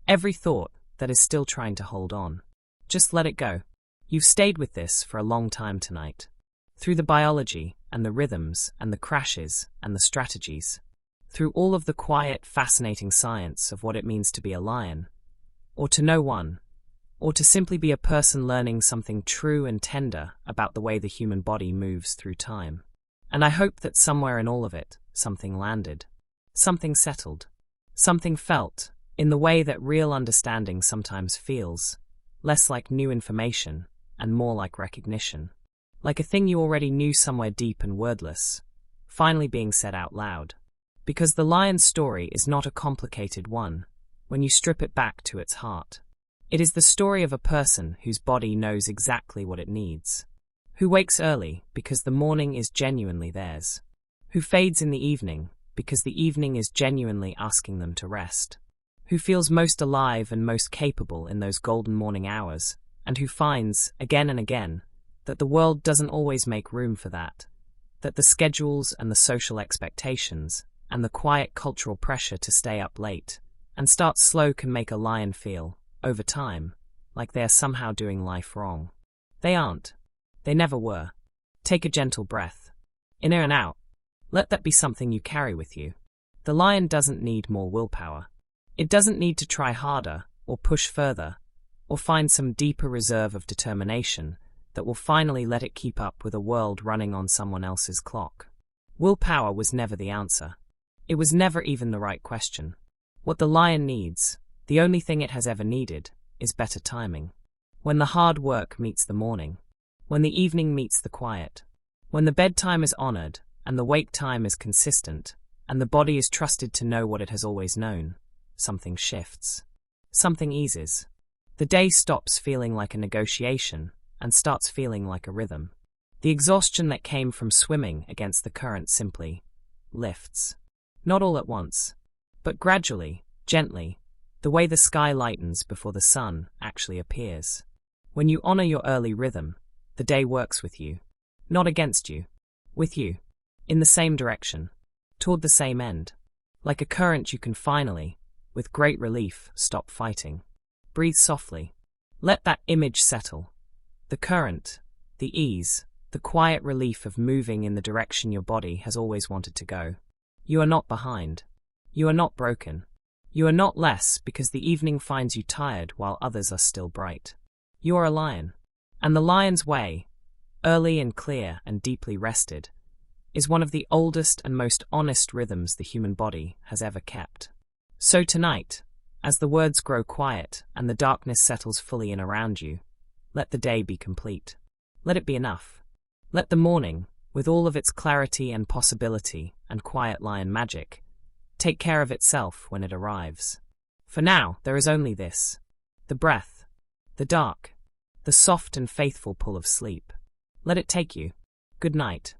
Every thought that is still trying to hold on. Just let it go. You've stayed with this for a long time tonight. Through the biology and the rhythms and the crashes and the strategies. Through all of the quiet, fascinating science of what it means to be a lion. Or to know one. Or to simply be a person learning something true and tender about the way the human body moves through time. And I hope that somewhere in all of it, something landed. Something settled. Something felt, in the way that real understanding sometimes feels, less like new information and more like recognition. Like a thing you already knew somewhere deep and wordless, finally being said out loud. Because the lion's story is not a complicated one, when you strip it back to its heart. It is the story of a person whose body knows exactly what it needs. Who wakes early because the morning is genuinely theirs. Who fades in the evening because the evening is genuinely asking them to rest. Who feels most alive and most capable in those golden morning hours, and who finds, again and again, that the world doesn't always make room for that. That the schedules and the social expectations, and the quiet cultural pressure to stay up late and start slow can make a lion feel, over time, like they are somehow doing life wrong. They aren't. They never were. Take a gentle breath. In and out. Let that be something you carry with you. The lion doesn't need more willpower. It doesn't need to try harder, or push further, or find some deeper reserve of determination that will finally let it keep up with a world running on someone else's clock. Willpower was never the answer. It was never even the right question. What the lion needs, the only thing it has ever needed, is better timing. When the hard work meets the morning. When the evening meets the quiet. When the bedtime is honored, and the wake time is consistent, and the body is trusted to know what it has always known, something shifts. Something eases. The day stops feeling like a negotiation, and starts feeling like a rhythm. The exhaustion that came from swimming against the current simply lifts. Not all at once, but gradually, gently, the way the sky lightens before the sun actually appears. When you honor your early rhythm, the day works with you. Not against you. With you. In the same direction. Toward the same end. Like a current you can finally, with great relief, stop fighting. Breathe softly. Let that image settle. The current, the ease, the quiet relief of moving in the direction your body has always wanted to go. You are not behind. You are not broken. You are not less because the evening finds you tired while others are still bright. You are a lion. And the lion's way, early and clear and deeply rested, is one of the oldest and most honest rhythms the human body has ever kept. So tonight, as the words grow quiet and the darkness settles fully in around you, let the day be complete. Let it be enough. Let the morning, with all of its clarity and possibility and quiet lion magic, take care of itself when it arrives. For now, there is only this. The breath. The dark. The soft and faithful pull of sleep. Let it take you. Good night.